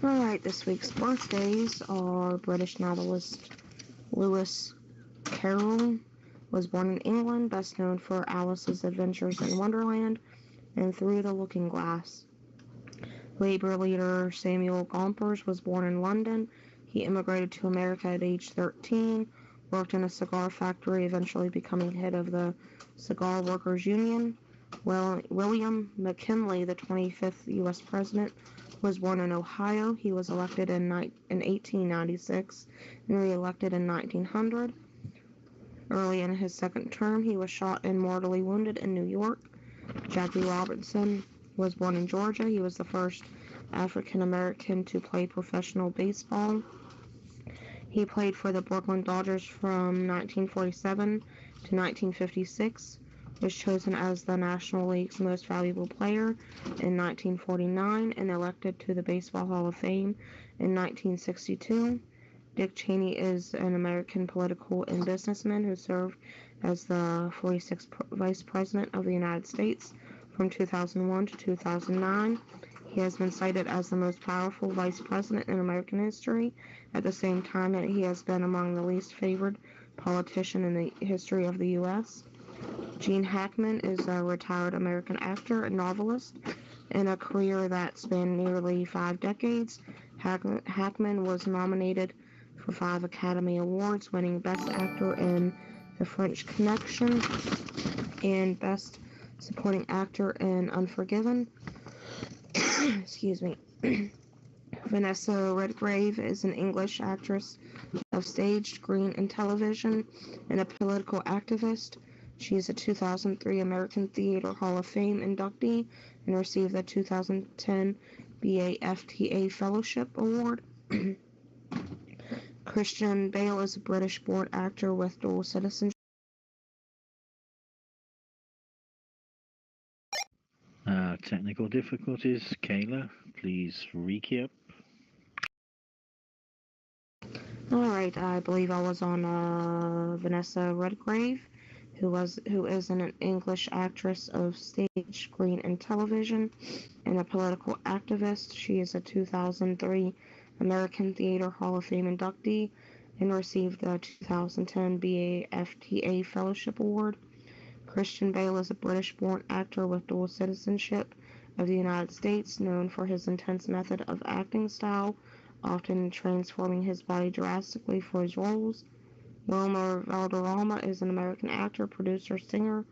Alright, this week's birthdays are British novelist Lewis Carroll, was born in England, best known for Alice's Adventures in Wonderland and Through the Looking Glass. Labour leader Samuel Gompers was born in London. He immigrated to America at age 13, worked in a cigar factory, eventually becoming head of the Cigar Workers Union. William McKinley, the 25th U.S. President, was born in Ohio. He was elected in 1896 and re-elected in 1900. Early in his second term, he was shot and mortally wounded in New York. Jackie Robinson was born in Georgia. He was the first African American to play professional baseball. He played for the Brooklyn Dodgers from 1947 to 1956, was chosen as the National League's most valuable player in 1949, and elected to the Baseball Hall of Fame in 1962. Dick Cheney is an American political and businessman who served as the 46th Vice President of the United States from 2001 to 2009. He has been cited as the most powerful vice president in American history. At the same time, he has been among the least favored politician in the history of the U.S. Gene Hackman is a retired American actor and novelist in a career that spanned nearly 5 decades. Hackman was nominated for 5 Academy Awards, winning Best Actor in The French Connection and Best Supporting Actor in Unforgiven. Excuse me. Vanessa Redgrave is an English actress of stage, screen, and television, and a political activist. She is a 2003 American Theater Hall of Fame inductee and received the 2010 BAFTA Fellowship Award. Christian Bale is a British-born actor with dual citizenship. technical difficulties. Kayla, please recap. Alright, I believe I was on Vanessa Redgrave, who is an English actress of stage, screen, and television, and a political activist. She is a 2003 American Theater Hall of Fame inductee and received the 2010 BAFTA Fellowship Award. Christian Bale is a British-born actor with dual citizenship of the United States, known for his intense method of acting style, often transforming his body drastically for his roles. Wilmer Valderrama is an American actor, producer, singer,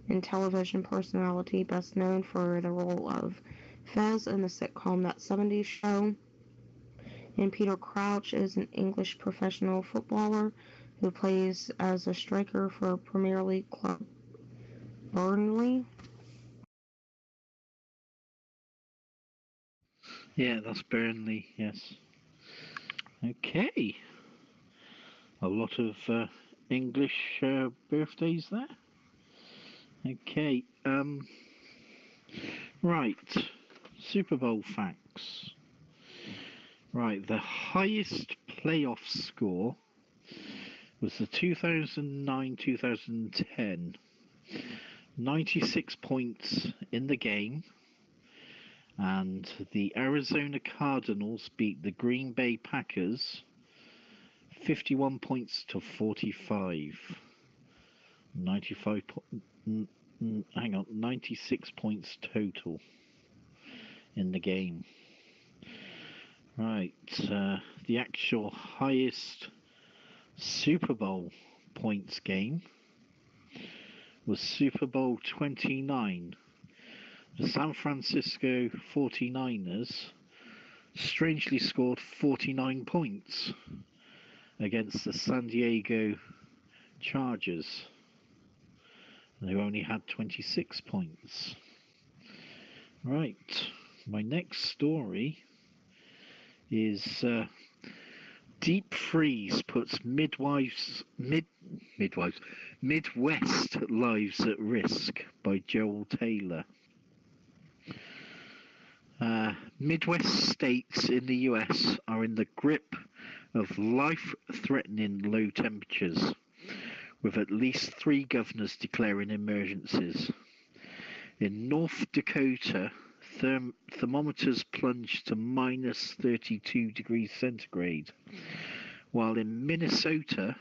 and television personality, best known for the role of Fez in the sitcom That 70s Show. And Peter Crouch is an English professional footballer who plays as a striker for Premier League club Burnley. Yeah, that's Burnley, yes. Okay. A lot of English birthdays there. Okay. Right. Super Bowl facts. Right. The highest playoff score was the 2009-2010. 96 points in the game. And the Arizona Cardinals beat the Green Bay Packers 51 points to 45. 96 points total in the game. Right, the actual highest Super Bowl points game was Super Bowl 29. The San Francisco 49ers strangely scored 49 points against the San Diego Chargers, who only had 26 points. Right, my next story is Deep Freeze puts Midwest lives at risk by Joel Taylor. Midwest states in the US are in the grip of life-threatening low temperatures, with at least 3 governors declaring emergencies. In North Dakota, thermometers plunged to minus 32 degrees centigrade, while in Minnesota,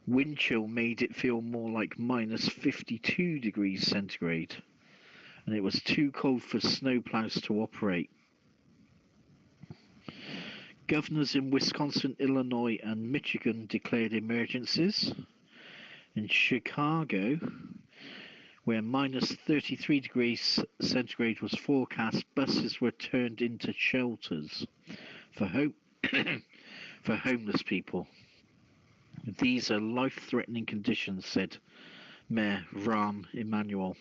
wind chill made it feel more like minus 52 degrees centigrade, and it was too cold for snowplows to operate. Governors in Wisconsin, Illinois, and Michigan declared emergencies. In Chicago, where minus 33 degrees centigrade was forecast, buses were turned into shelters for homeless people. These are life-threatening conditions, said Mayor Rahm Emanuel.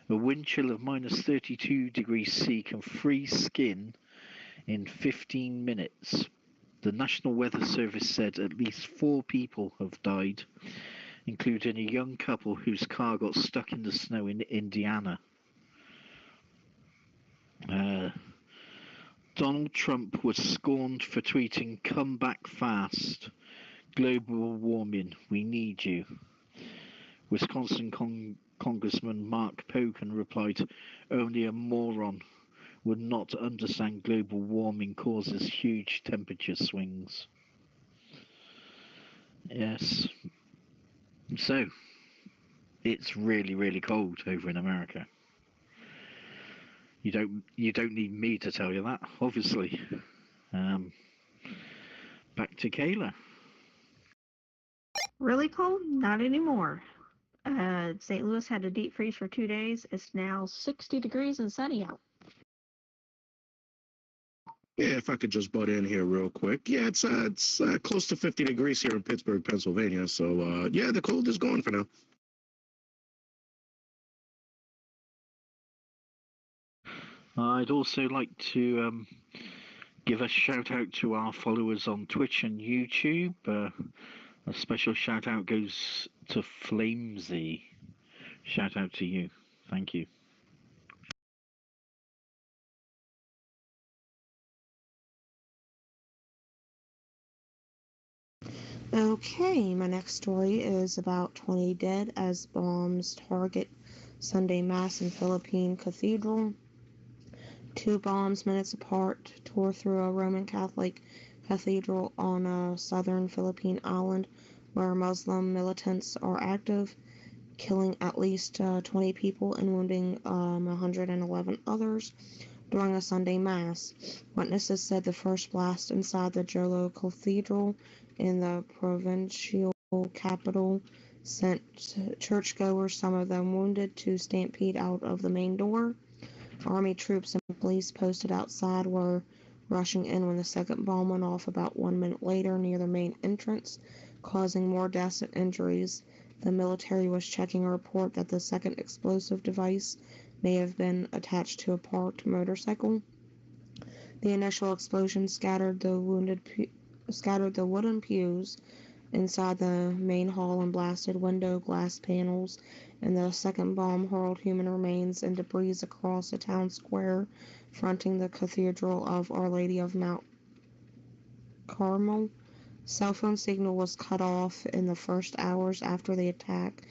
A wind chill of minus 32 degrees C can freeze skin in 15 minutes. The National Weather Service said at least 4 people have died, including a young couple whose car got stuck in the snow in Indiana. Donald Trump was scorned for tweeting, "Come back fast. Global warming, we need you." Wisconsin Congressman Mark Pocan replied, "Only a moron would not understand global warming causes huge temperature swings." Yes. So, it's really, really cold over in America. You don't need me to tell you that, obviously. Back to Kayla. Really cold? Not anymore. St. Louis had a deep freeze for 2 days. It's now 60 degrees and sunny out. Yeah, if I could just butt in here real quick. Yeah, it's close to 50 degrees here in Pittsburgh, Pennsylvania. So, yeah, the cold is gone for now. I'd also like to give a shout out to our followers on Twitch and YouTube. A special shout out goes to Flamesy. Shout out to you. Thank you. Okay, my next story is about 20 dead as bombs target Sunday Mass in Philippine Cathedral. 2 bombs minutes apart tore through a Roman Catholic cathedral on a southern Philippine island where Muslim militants are active, killing at least 20 people and wounding 111 others during a Sunday Mass. Witnesses said the first blast inside the Jolo Cathedral in the provincial capital sent churchgoers, some of them wounded, to stampede out of the main door. Army troops and police posted outside were rushing in when the second bomb went off about 1 minute later near the main entrance, causing more deaths and injuries. The military was checking a report that the second explosive device may have been attached to a parked motorcycle. The initial explosion scattered the wooden pews inside the main hall and blasted window glass panels, and the second bomb hurled human remains and debris across a town square fronting the Cathedral of Our Lady of Mount Carmel. Cell phone signal was cut off in the first hours after the attack.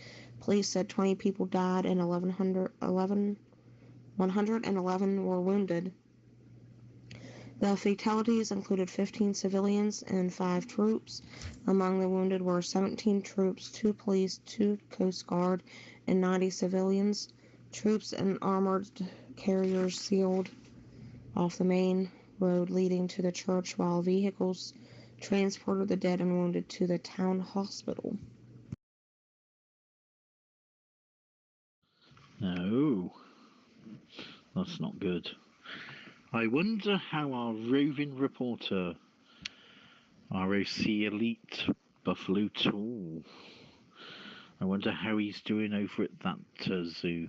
Police said 20 people died and 111 were wounded. The fatalities included 15 civilians and 5 troops. Among the wounded were 17 troops, 2 police, 2 Coast Guard, and 90 civilians. Troops and armored carriers sealed off the main road leading to the church, while vehicles transported the dead and wounded to the town hospital. No, that's not good. I wonder how our roving reporter, ROC Elite Buffalo Tool, I wonder how he's doing over at that zoo.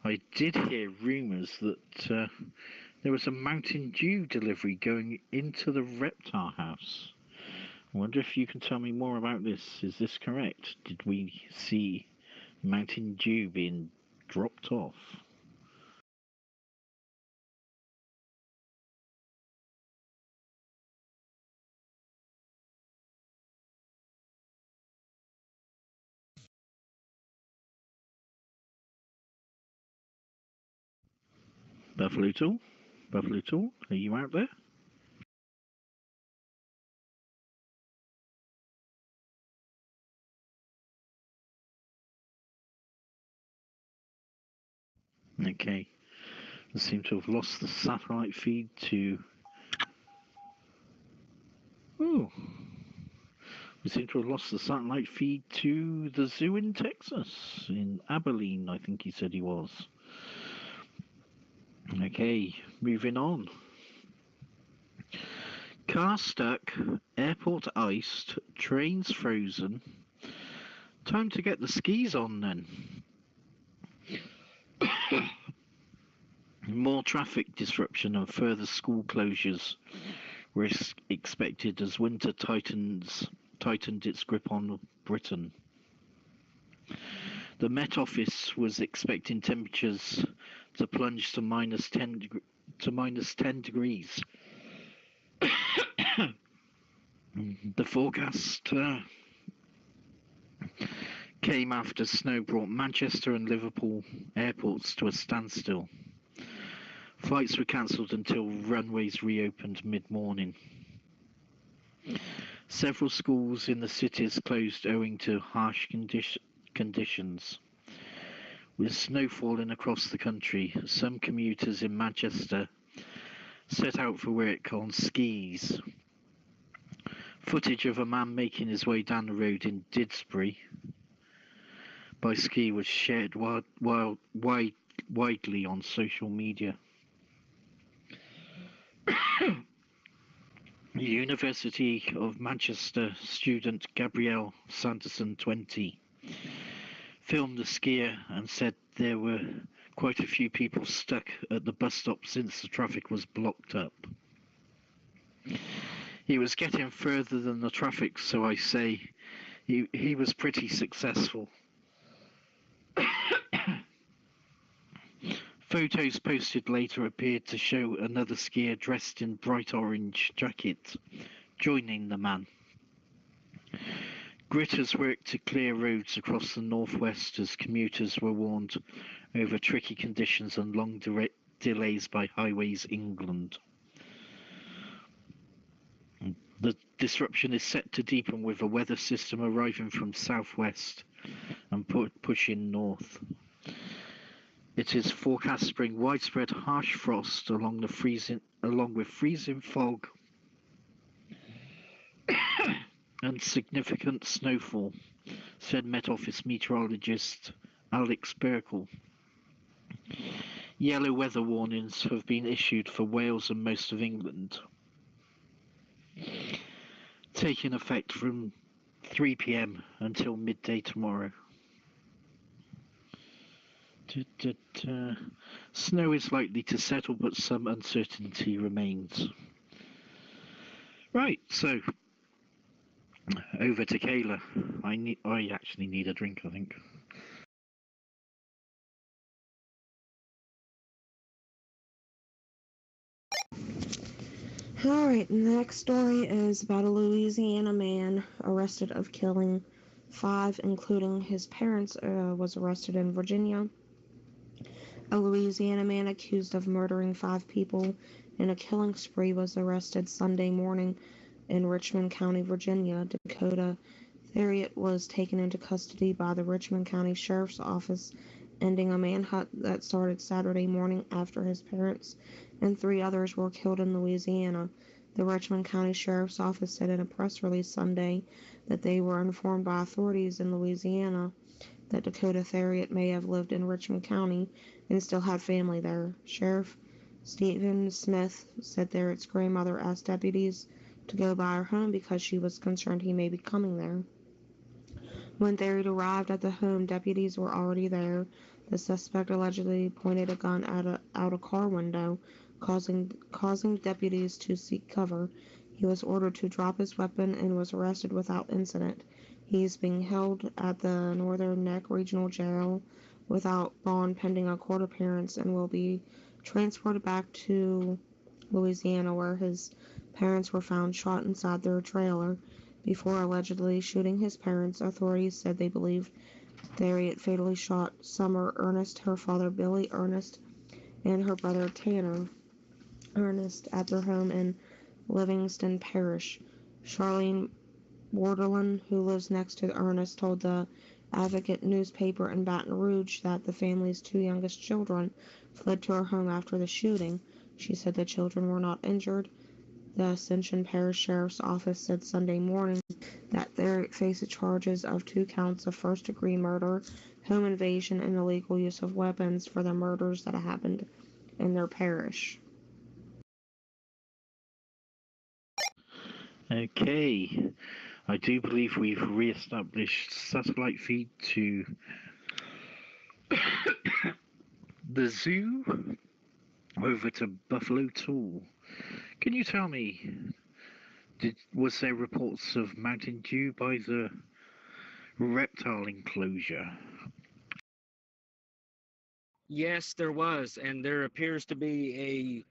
I did hear rumours that there was a Mountain Dew delivery going into the reptile house. I wonder if you can tell me more about this. Is this correct? Did we see Mountain Dew being dropped off? Buffalo Tool? Buffalo Tool, are you out there? Okay. I seem to have lost the satellite feed to... Oh. We seem to have lost the satellite feed to the zoo in Texas, in Abilene, I think he said he was. Okay, moving on. Car stuck, airport iced, trains frozen. Time to get the skis on then. More traffic disruption and further school closures were expected as winter tightened its grip on Britain. The Met Office was expecting temperatures to plunge to minus 10 degrees. The forecast came after snow brought Manchester and Liverpool airports to a standstill. Flights were cancelled until runways reopened mid-morning. Several schools in the cities closed owing to harsh conditions. With snow falling across the country, some commuters in Manchester set out for work on skis. Footage of a man making his way down the road in Didsbury by ski was shared widely on social media. The University of Manchester student Gabrielle Sanderson, 20, filmed the skier and said there were quite a few people stuck at the bus stop since the traffic was blocked up. He was getting further than the traffic, so I say he was pretty successful. Photos posted later appeared to show another skier dressed in bright orange jacket joining the man. Gritters worked to clear roads across the northwest as commuters were warned over tricky conditions and long delays by Highways England. The disruption is set to deepen with a weather system arriving from southwest and pushing north. It is forecast to bring widespread harsh frost along with freezing fog and significant snowfall, said Met Office meteorologist Alex Burkle. Yellow weather warnings have been issued for Wales and most of England, taking effect from 3 p.m. until midday tomorrow. Snow is likely to settle, but some uncertainty remains. Right, so over to Kayla. I actually need a drink, I think. Alright, the next story is about a Louisiana man arrested of killing 5, including his parents, was arrested in Virginia. A Louisiana man accused of murdering 5 people in a killing spree was arrested Sunday morning in Richmond County, Virginia. Dakota Theriot was taken into custody by the Richmond County Sheriff's Office, ending a manhunt that started Saturday morning after his parents and 3 others were killed in Louisiana. The Richmond County Sheriff's Office said in a press release Sunday that they were informed by authorities in Louisiana that Dakota Theriot may have lived in Richmond County and still had family there. Sheriff Stephen Smith said Theriot's grandmother asked deputies to go by her home because she was concerned he may be coming there. When Theriot arrived at the home, deputies were already there. The suspect allegedly pointed a gun out a car window, causing deputies to seek cover. He was ordered to drop his weapon and was arrested without incident. He is being held at the Northern Neck Regional Jail without bond pending a court appearance and will be transported back to Louisiana, where his parents were found shot inside their trailer. Before allegedly shooting his parents, authorities said they believed Theriot fatally shot Summer Ernest, her father Billy Ernest, and her brother Tanner Ernest at their home in Livingston Parish. Charlene Borderland, who lives next to Ernest, told the Advocate newspaper in Baton Rouge that the family's 2 youngest children fled to her home after the shooting. She said the children were not injured. The Ascension Parish Sheriff's Office said Sunday morning that Theriot faces charges of 2 counts of first-degree murder, home invasion, and illegal use of weapons for the murders that happened in their parish. Okay, I do believe we've re-established satellite feed to the zoo over to Buffalo Tool. Can you tell me, was there reports of Mountain Dew by the reptile enclosure? Yes, there was, and there appears to be a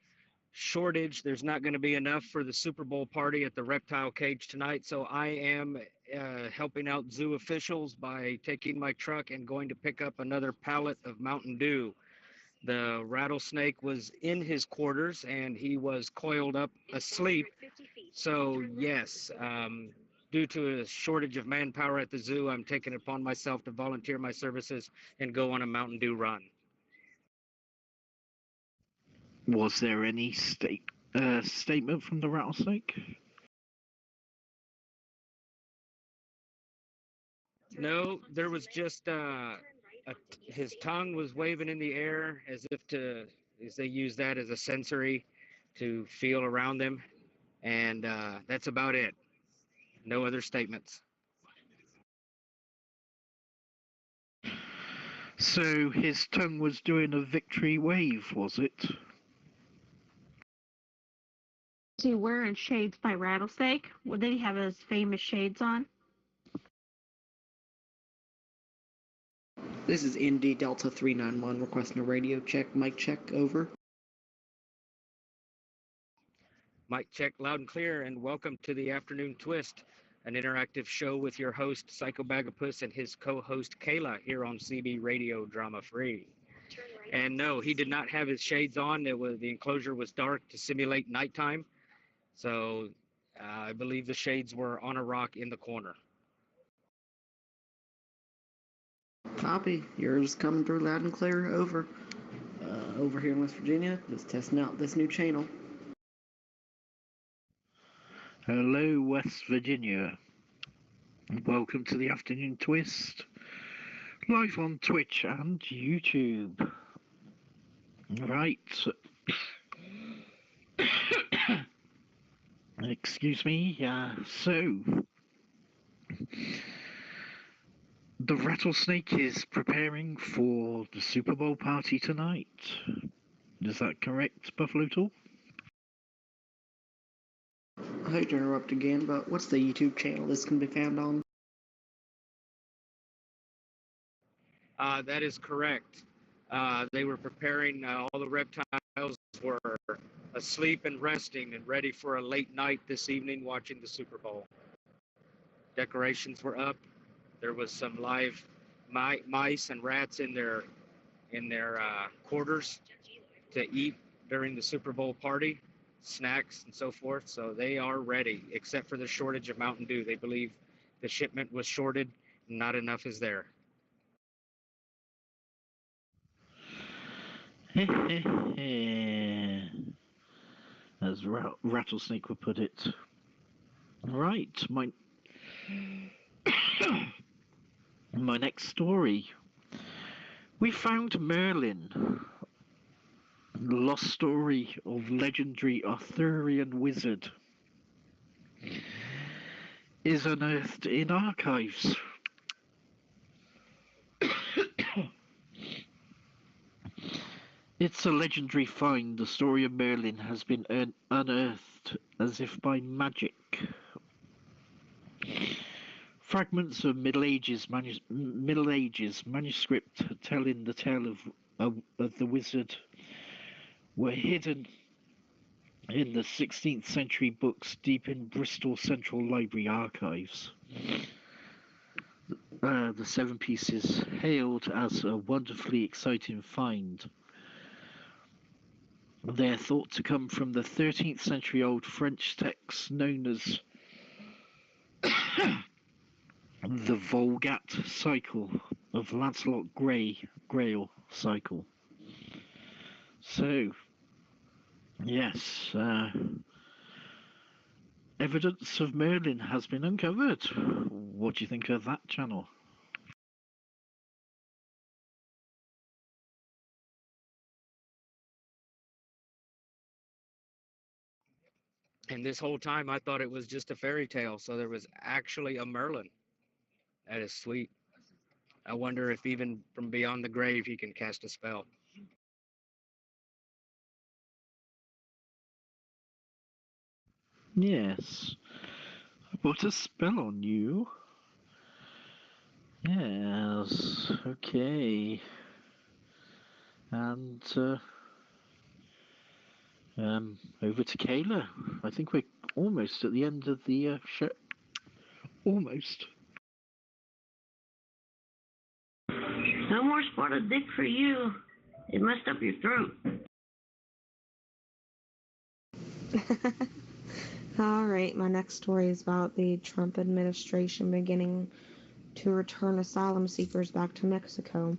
shortage. There's not going to be enough for the Super Bowl party at the reptile cage tonight, so I am helping out zoo officials by taking my truck and going to pick up another pallet of Mountain Dew. The rattlesnake was in his quarters and he was coiled up asleep. So yes, due to a shortage of manpower at the zoo, I'm taking it upon myself to volunteer my services and go on a Mountain Dew run. Was there any statement from the rattlesnake? No, there was just his tongue was waving in the air as they use that as a sensory to feel around them, and that's about it. No other statements. So his tongue was doing a victory wave, was it? Was he wearing shades by Rattlesnake? Did he have his famous shades on? This is Indy Delta 391 requesting a radio check. Mic check, over. Mic check loud and clear, and welcome to the afternoon twist. an interactive show with your host, Psycho Bagapus, and his co host, Kayla, here on CB Radio Drama Free. And no, he did not have his shades on. The enclosure was dark to simulate nighttime. So I believe the shades were on a rock in the corner. Copy. Yours coming through loud and clear. Over. Over here in West Virginia, just testing out this new channel. Hello, West Virginia. Welcome to the Afternoon Twist, live on Twitch and YouTube. Right. Excuse me. So, the rattlesnake is preparing for the Super Bowl party tonight. Is that correct, Buffalo Tool? I hate to interrupt again, but what's the YouTube channel this can be found on? That is correct. They were preparing, all the reptiles were asleep and resting and ready for a late night this evening watching the Super Bowl. Decorations were up. There was some live mice and rats in their quarters to eat during the Super Bowl party, snacks and so forth. So they are ready, except for the shortage of Mountain Dew. They believe the shipment was shorted, not enough is there. As Rattlesnake would put it. Right, my next story. We found Merlin, the lost story of legendary Arthurian wizard, is unearthed in archives. It's a legendary find. The story of Merlin has been unearthed as if by magic. Fragments of Middle Ages manuscript telling the tale of the wizard were hidden in the 16th century books deep in Bristol Central Library archives. The 7 pieces hailed as a wonderfully exciting find. They're thought to come from the 13th century old French text known as the Vulgate Cycle of Lancelot Grail Cycle. So, yes, evidence of Merlin has been uncovered. What do you think of that channel? And this whole time I thought it was just a fairy tale, so there was actually a Merlin. That is sweet. I wonder if even from beyond the grave he can cast a spell. Yes. What a spell on you. Yes. Okay. And over to Kayla. I think we're almost at the end of the show. Almost. No more spotted dick for you. It messed up your throat. All right, my next story is about the Trump administration beginning to return asylum seekers back to Mexico.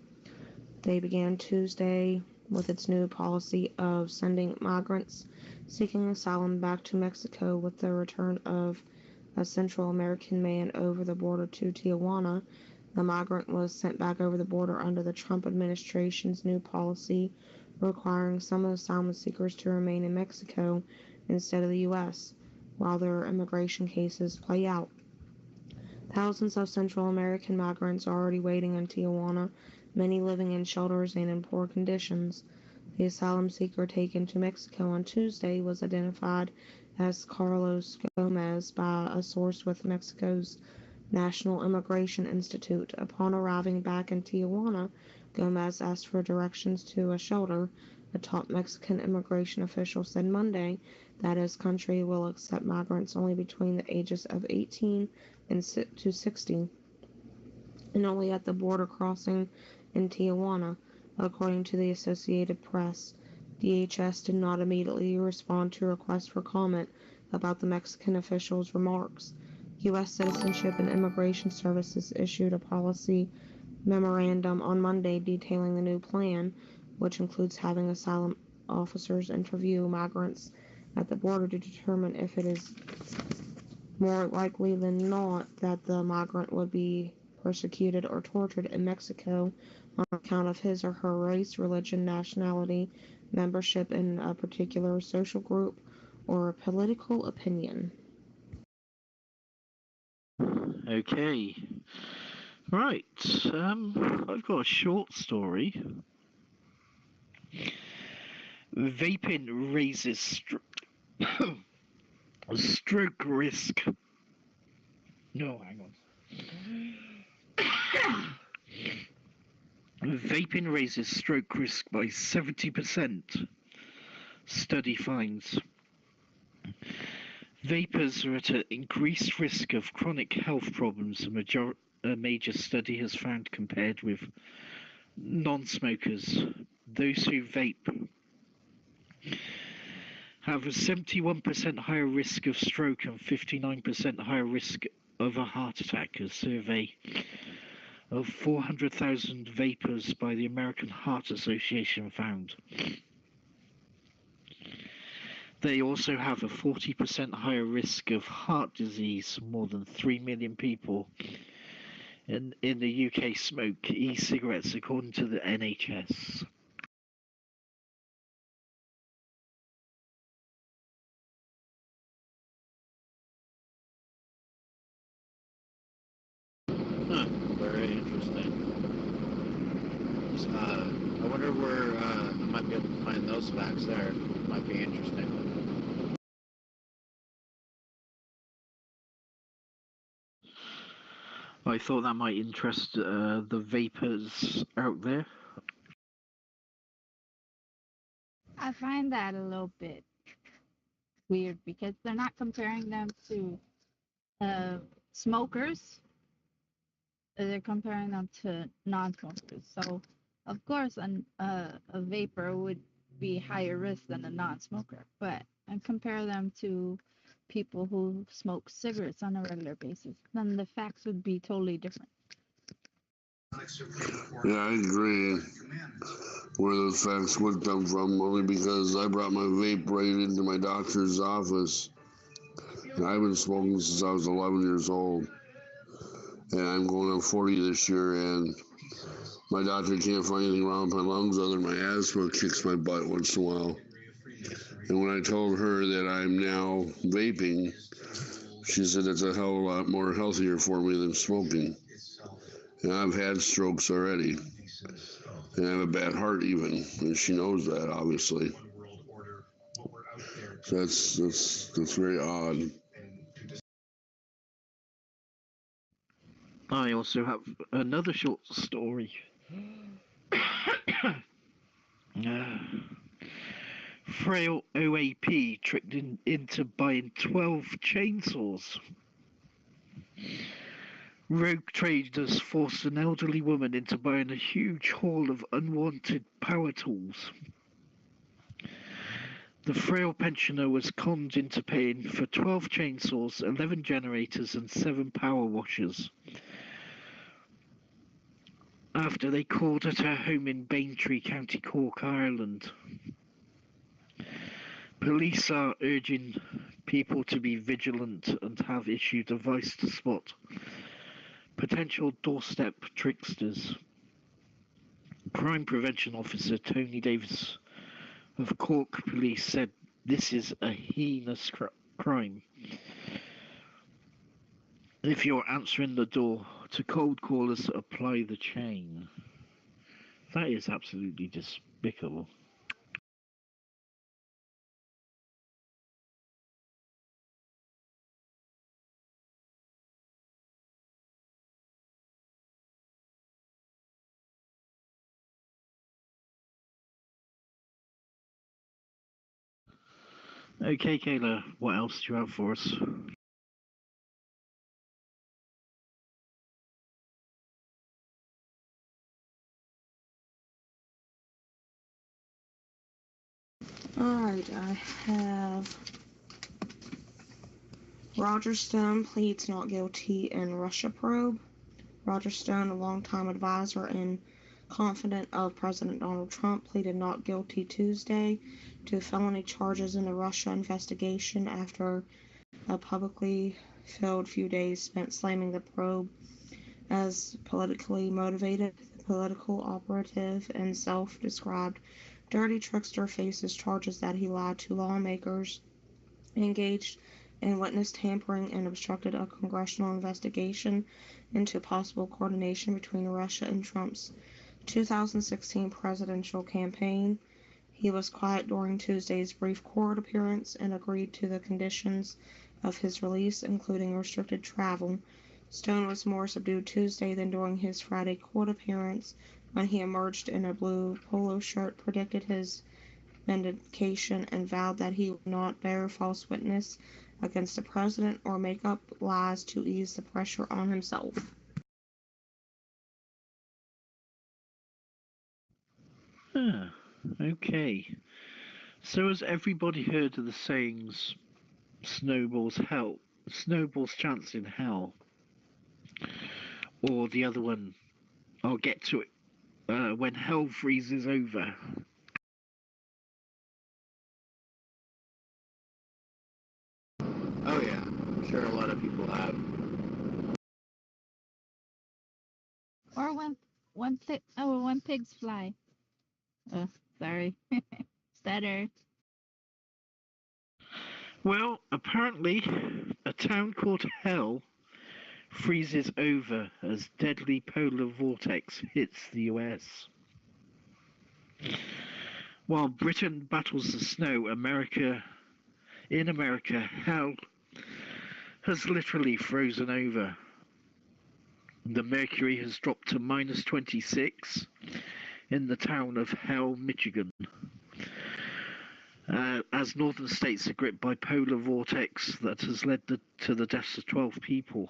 They began Tuesday with its new policy of sending migrants seeking asylum back to Mexico with the return of a Central American man over the border to Tijuana. The migrant was sent back over the border under the Trump administration's new policy requiring some asylum seekers to remain in Mexico instead of the U.S. while their immigration cases play out. Thousands of Central American migrants are already waiting in Tijuana, many living in shelters and in poor conditions. The asylum seeker taken to Mexico on Tuesday was identified as Carlos Gomez by a source with Mexico's National Immigration Institute. Upon arriving back in Tijuana, Gomez asked for directions to a shelter, a top Mexican immigration official said Monday, that his country will accept migrants only between the ages of 18 and to 60, and only at the border crossing in Tijuana, according to the Associated Press. DHS did not immediately respond to requests for comment about the Mexican official's remarks. U.S. Citizenship and Immigration Services issued a policy memorandum on Monday detailing the new plan, which includes having asylum officers interview migrants at the border to determine if it is more likely than not that the migrant would be persecuted or tortured in Mexico on account of his or her race, religion, nationality, membership in a particular social group, or political opinion. Okay. Right. I've got a short story. Vaping raises stroke risk. No, hang on. Vaping raises stroke risk by 70%. Study finds. Vapers are at an increased risk of chronic health problems, a major study has found, compared with non-smokers. Those who vape have a 71% higher risk of stroke and 59% higher risk of a heart attack. A survey of 400,000 vapers by the American Heart Association found. They also have a 40% higher risk of heart disease. More than 3 million people in the UK smoke e-cigarettes, according to the NHS. Very interesting. I wonder where I might be able to find those facts there. Might be interesting. I thought that might interest the vapers out there. I find that a little bit weird because they're not comparing them to smokers. They're comparing them to non-smokers. So, of course, a vapor would be higher risk than a non-smoker. But and compare them to people who smoke cigarettes on a regular basis, then the facts would be totally different. Yeah, I agree where those facts would come from, only because I brought my vape right into my doctor's office. And I've been smoking since I was 11 years old. And I'm going on 40 this year, and my doctor can't find anything wrong with my lungs other than my asthma kicks my butt once in a while. And when I told her that I'm now vaping, she said it's a hell of a lot more healthier for me than smoking. And I've had strokes already. And I have a bad heart even, and she knows that, obviously. So that's very odd. I also have another short story. Frail OAP tricked into buying 12 chainsaws. Rogue traders forced an elderly woman into buying a huge haul of unwanted power tools. The frail pensioner was conned into paying for 12 chainsaws, 11 generators, and 7 power washers after they called at her home in Baintree, County Cork, Ireland. Police are urging people to be vigilant and have issued advice to spot potential doorstep tricksters. Crime Prevention Officer Tony Davis of Cork Police said this is a heinous crime. If you're answering the door to cold callers, apply the chain. That is absolutely despicable. Okay, Kayla, what else do you have for us? Alright, I have Roger Stone pleads not guilty in Russia probe. Roger Stone, a longtime advisor and confidant of President Donald Trump, pleaded not guilty Tuesday to felony charges in the Russia investigation after a publicly filled few days spent slamming the probe as politically motivated. The political operative and self-described dirty trickster faces charges that he lied to lawmakers, engaged in witness tampering, and obstructed a congressional investigation into possible coordination between Russia and Trump's 2016 presidential campaign. He was quiet during Tuesday's brief court appearance and agreed to the conditions of his release, including restricted travel. Stone was more subdued Tuesday than during his Friday court appearance, when he emerged in a blue polo shirt, predicted his vindication, and vowed that he would not bear false witness against the president or make up lies to ease the pressure on himself. Okay. So has everybody heard of the sayings snowball's chance in hell? Or the other one, I'll get to it, when hell freezes over. Oh yeah, I'm sure a lot of people have. Or when pigs fly. Oh, sorry. Stutter. Well, apparently, a town called Hell freezes over as deadly polar vortex hits the US. While Britain battles the snow, in America, hell has literally frozen over. The mercury has dropped to minus 26 in the town of Hell, Michigan. As northern states are gripped by polar vortex that has led to the deaths of 12 people.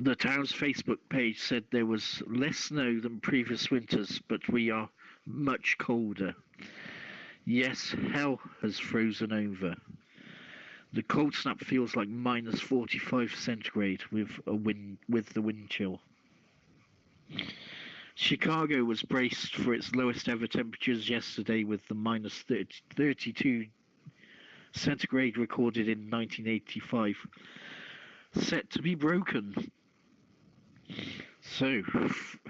The town's Facebook page said there was less snow than previous winters, but we are much colder. Yes, hell has frozen over. The cold snap feels like minus 45 centigrade with the wind chill. Chicago was braced for its lowest ever temperatures yesterday with the minus 32 centigrade recorded in 1985 set to be broken. So,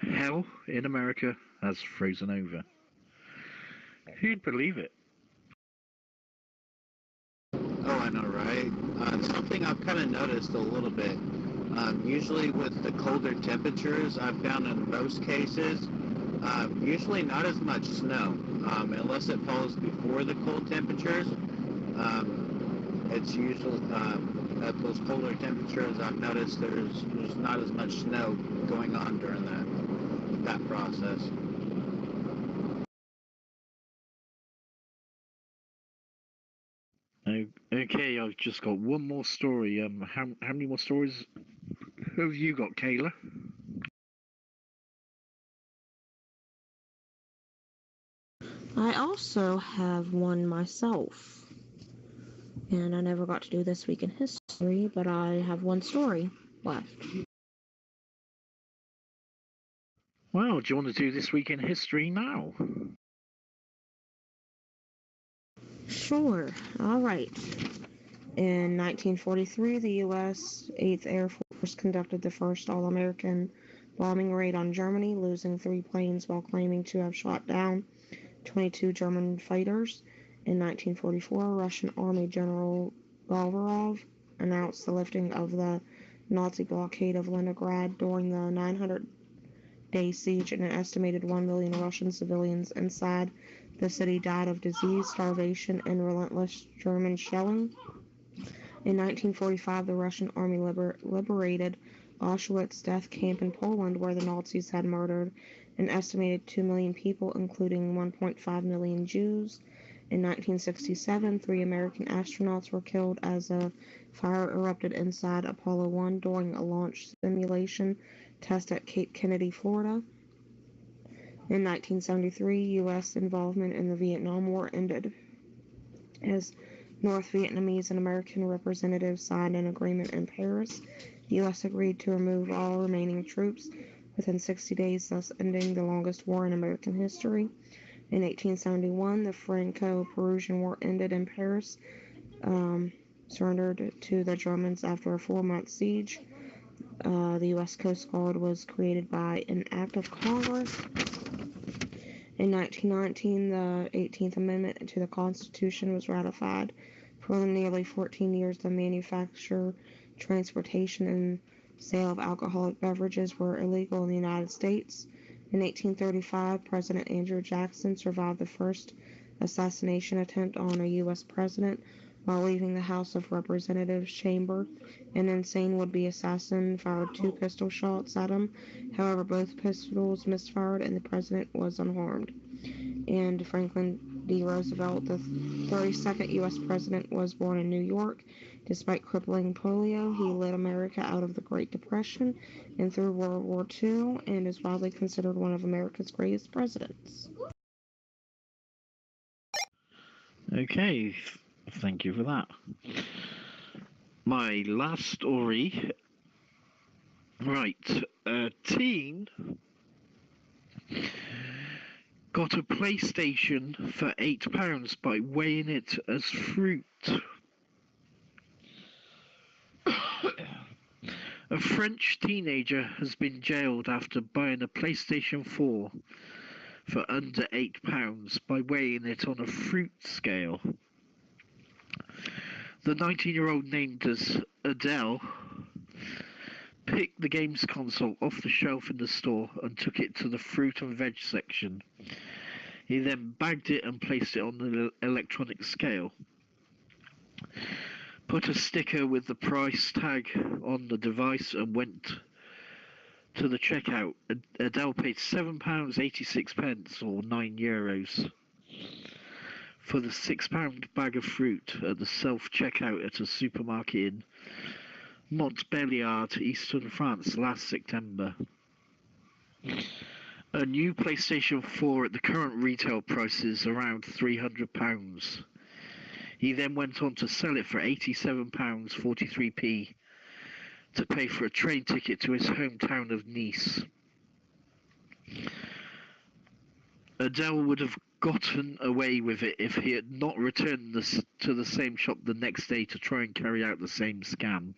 hell in America has frozen over. Who'd believe it? Oh, I know, right? Something I've kind of noticed a little bit. Usually with the colder temperatures, I've found in most cases, usually not as much snow, unless it falls before the cold temperatures. It's usually at those colder temperatures, I've noticed there's not as much snow going on during that process. Okay, I've just got one more story. How many more stories have you got, Kayla? I also have one myself. And I never got to do This Week in History, but I have one story left. Well, do you want to do This Week in History now? Sure. All right. In 1943, the U.S. 8th Air Force conducted the first all-American bombing raid on Germany, losing 3 planes while claiming to have shot down 22 German fighters. In 1944, Russian Army General Govorov announced the lifting of the Nazi blockade of Leningrad during the 900-day siege, and an estimated 1 million Russian civilians inside the city died of disease, starvation, and relentless German shelling. In 1945, the Russian army liberated Auschwitz death camp in Poland, where the Nazis had murdered an estimated 2 million people, including 1.5 million Jews. In 1967, 3 American astronauts were killed as a fire erupted inside Apollo 1 during a launch simulation test at Cape Kennedy, Florida. In 1973, U.S. involvement in the Vietnam War ended as North Vietnamese and American representatives signed an agreement in Paris. The U.S. agreed to remove all remaining troops within 60 days, thus ending the longest war in American history. In 1871, the Franco-Prussian War ended in Paris, surrendered to the Germans after a 4-month siege. The U.S. Coast Guard was created by an act of Congress. In 1919, the 18th Amendment to the Constitution was ratified. For nearly 14 years, the manufacture, transportation, and sale of alcoholic beverages were illegal in the United States. In 1835, President Andrew Jackson survived the first assassination attempt on a U.S. president while leaving the House of Representatives chamber. An insane would-be assassin fired 2 pistol shots at him. However, both pistols misfired and the president was unharmed. And Franklin D. Roosevelt, the 32nd U.S. president, was born in New York. Despite crippling polio, he led America out of the Great Depression and through World War II, and is widely considered one of America's greatest presidents. Okay, thank you for that. My last story. Right, a teen got a PlayStation for £8 by weighing it as fruit. A French teenager has been jailed after buying a PlayStation 4 for under £8 by weighing it on a fruit scale. The 19-year-old, named as Adele, picked the games console off the shelf in the store and took it to the fruit and veg section. He then bagged it and placed it on the electronic scale. Put a sticker with the price tag on the device and went to the checkout. Adele paid £7.86 or €9 for the £6 bag of fruit at the self-checkout at a supermarket in Montbéliard, eastern France, last September. A new PlayStation 4 at the current retail price is around £300. He then went on to sell it for £87.43 to pay for a train ticket to his hometown of Nice. Adele would have gotten away with it if he had not returned to the same shop the next day to try and carry out the same scam.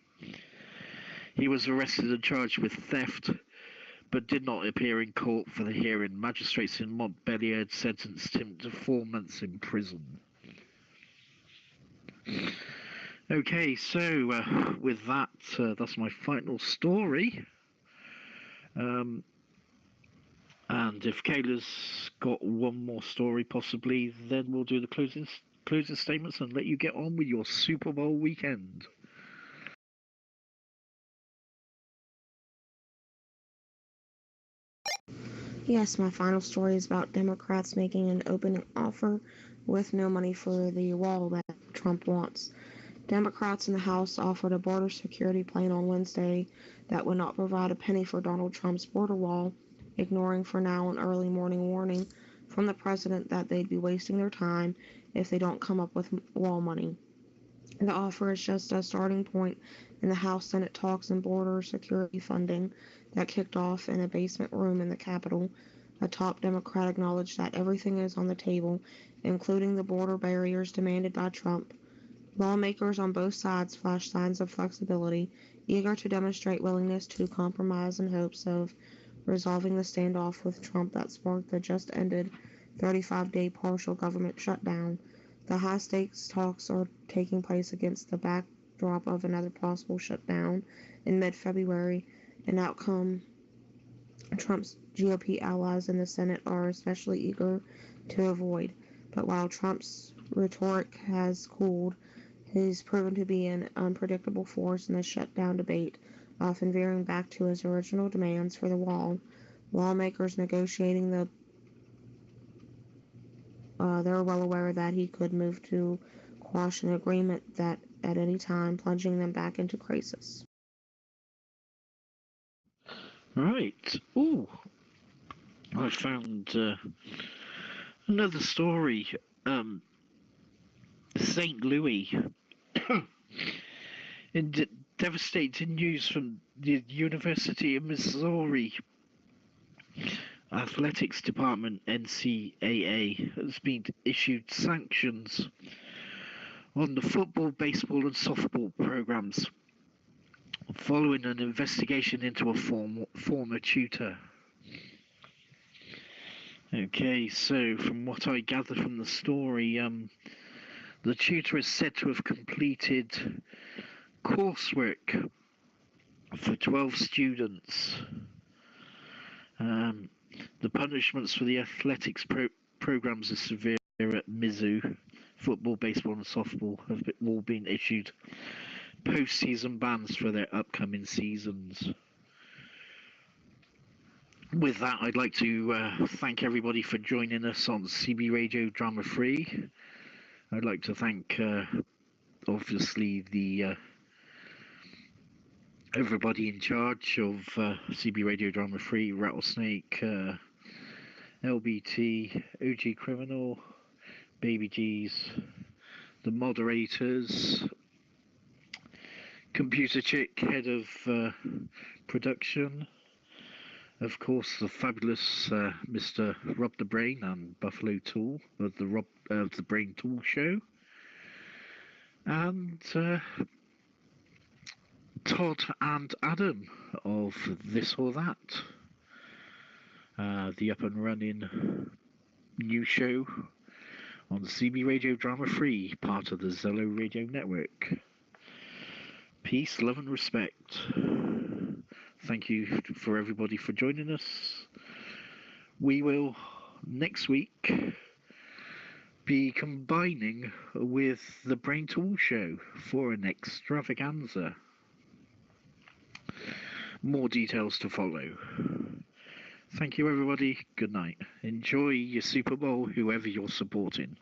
He was arrested and charged with theft, but did not appear in court for the hearing. Magistrates in Montbéliard sentenced him to 4 months in prison. Okay, so with that, that's my final story. And if Kayla's got one more story, possibly, then we'll do the closing statements and let you get on with your Super Bowl weekend. Yes, my final story is about Democrats making an opening offer with no money for the wall that Trump wants. Democrats in the House offered a border security plan on Wednesday that would not provide a penny for Donald Trump's border wall, ignoring for now an early morning warning from the president that they'd be wasting their time if they don't come up with wall money. The offer is just a starting point in the House-Senate talks and border security funding that kicked off in a basement room in the Capitol. A top Democrat acknowledged that everything is on the table, including the border barriers demanded by Trump. Lawmakers on both sides flashed signs of flexibility, eager to demonstrate willingness to compromise in hopes of resolving the standoff with Trump that sparked the just-ended 35-day partial government shutdown. The high-stakes talks are taking place against the backdrop of another possible shutdown in mid-February, an outcome Trump's GOP allies in the Senate are especially eager to avoid. But while Trump's rhetoric has cooled, he's proven to be an unpredictable force in the shutdown debate, often veering back to his original demands for the wall. Lawmakers negotiating the they're well aware that he could move to quash an agreement that at any time, plunging them back into crisis. Right. Ooh, I found another story. St. Louis. In devastating news from the University of Missouri Athletics Department, NCAA, has been issued sanctions on the football, baseball, and softball programs following an investigation into a former tutor. Okay, so from what I gather from the story, the tutor is said to have completed coursework for 12 students. The punishments for the athletics programs are severe at Mizzou. Football, baseball, and softball have all been issued post-season bans for their upcoming seasons. With that, I'd like to thank everybody for joining us on CB Radio Drama Free. I'd like to thank, obviously, the everybody in charge of CB Radio Drama Free, Rattlesnake, LBT, OG Criminal, Baby G's, the moderators, Computer Chick, head of production, of course the fabulous Mr. Rob the Brain and Buffalo Tool of the Brain Tool Show, and Todd and Adam of This or That, the up and running new show on CB Radio Drama Free, part of the Zello Radio Network. Peace, love and respect. Thank you for everybody for joining us. We will next week be combining with the Brain Tool Show for an extravaganza. More details to follow. Thank you, everybody. Good night. Enjoy your Super Bowl, whoever you're supporting.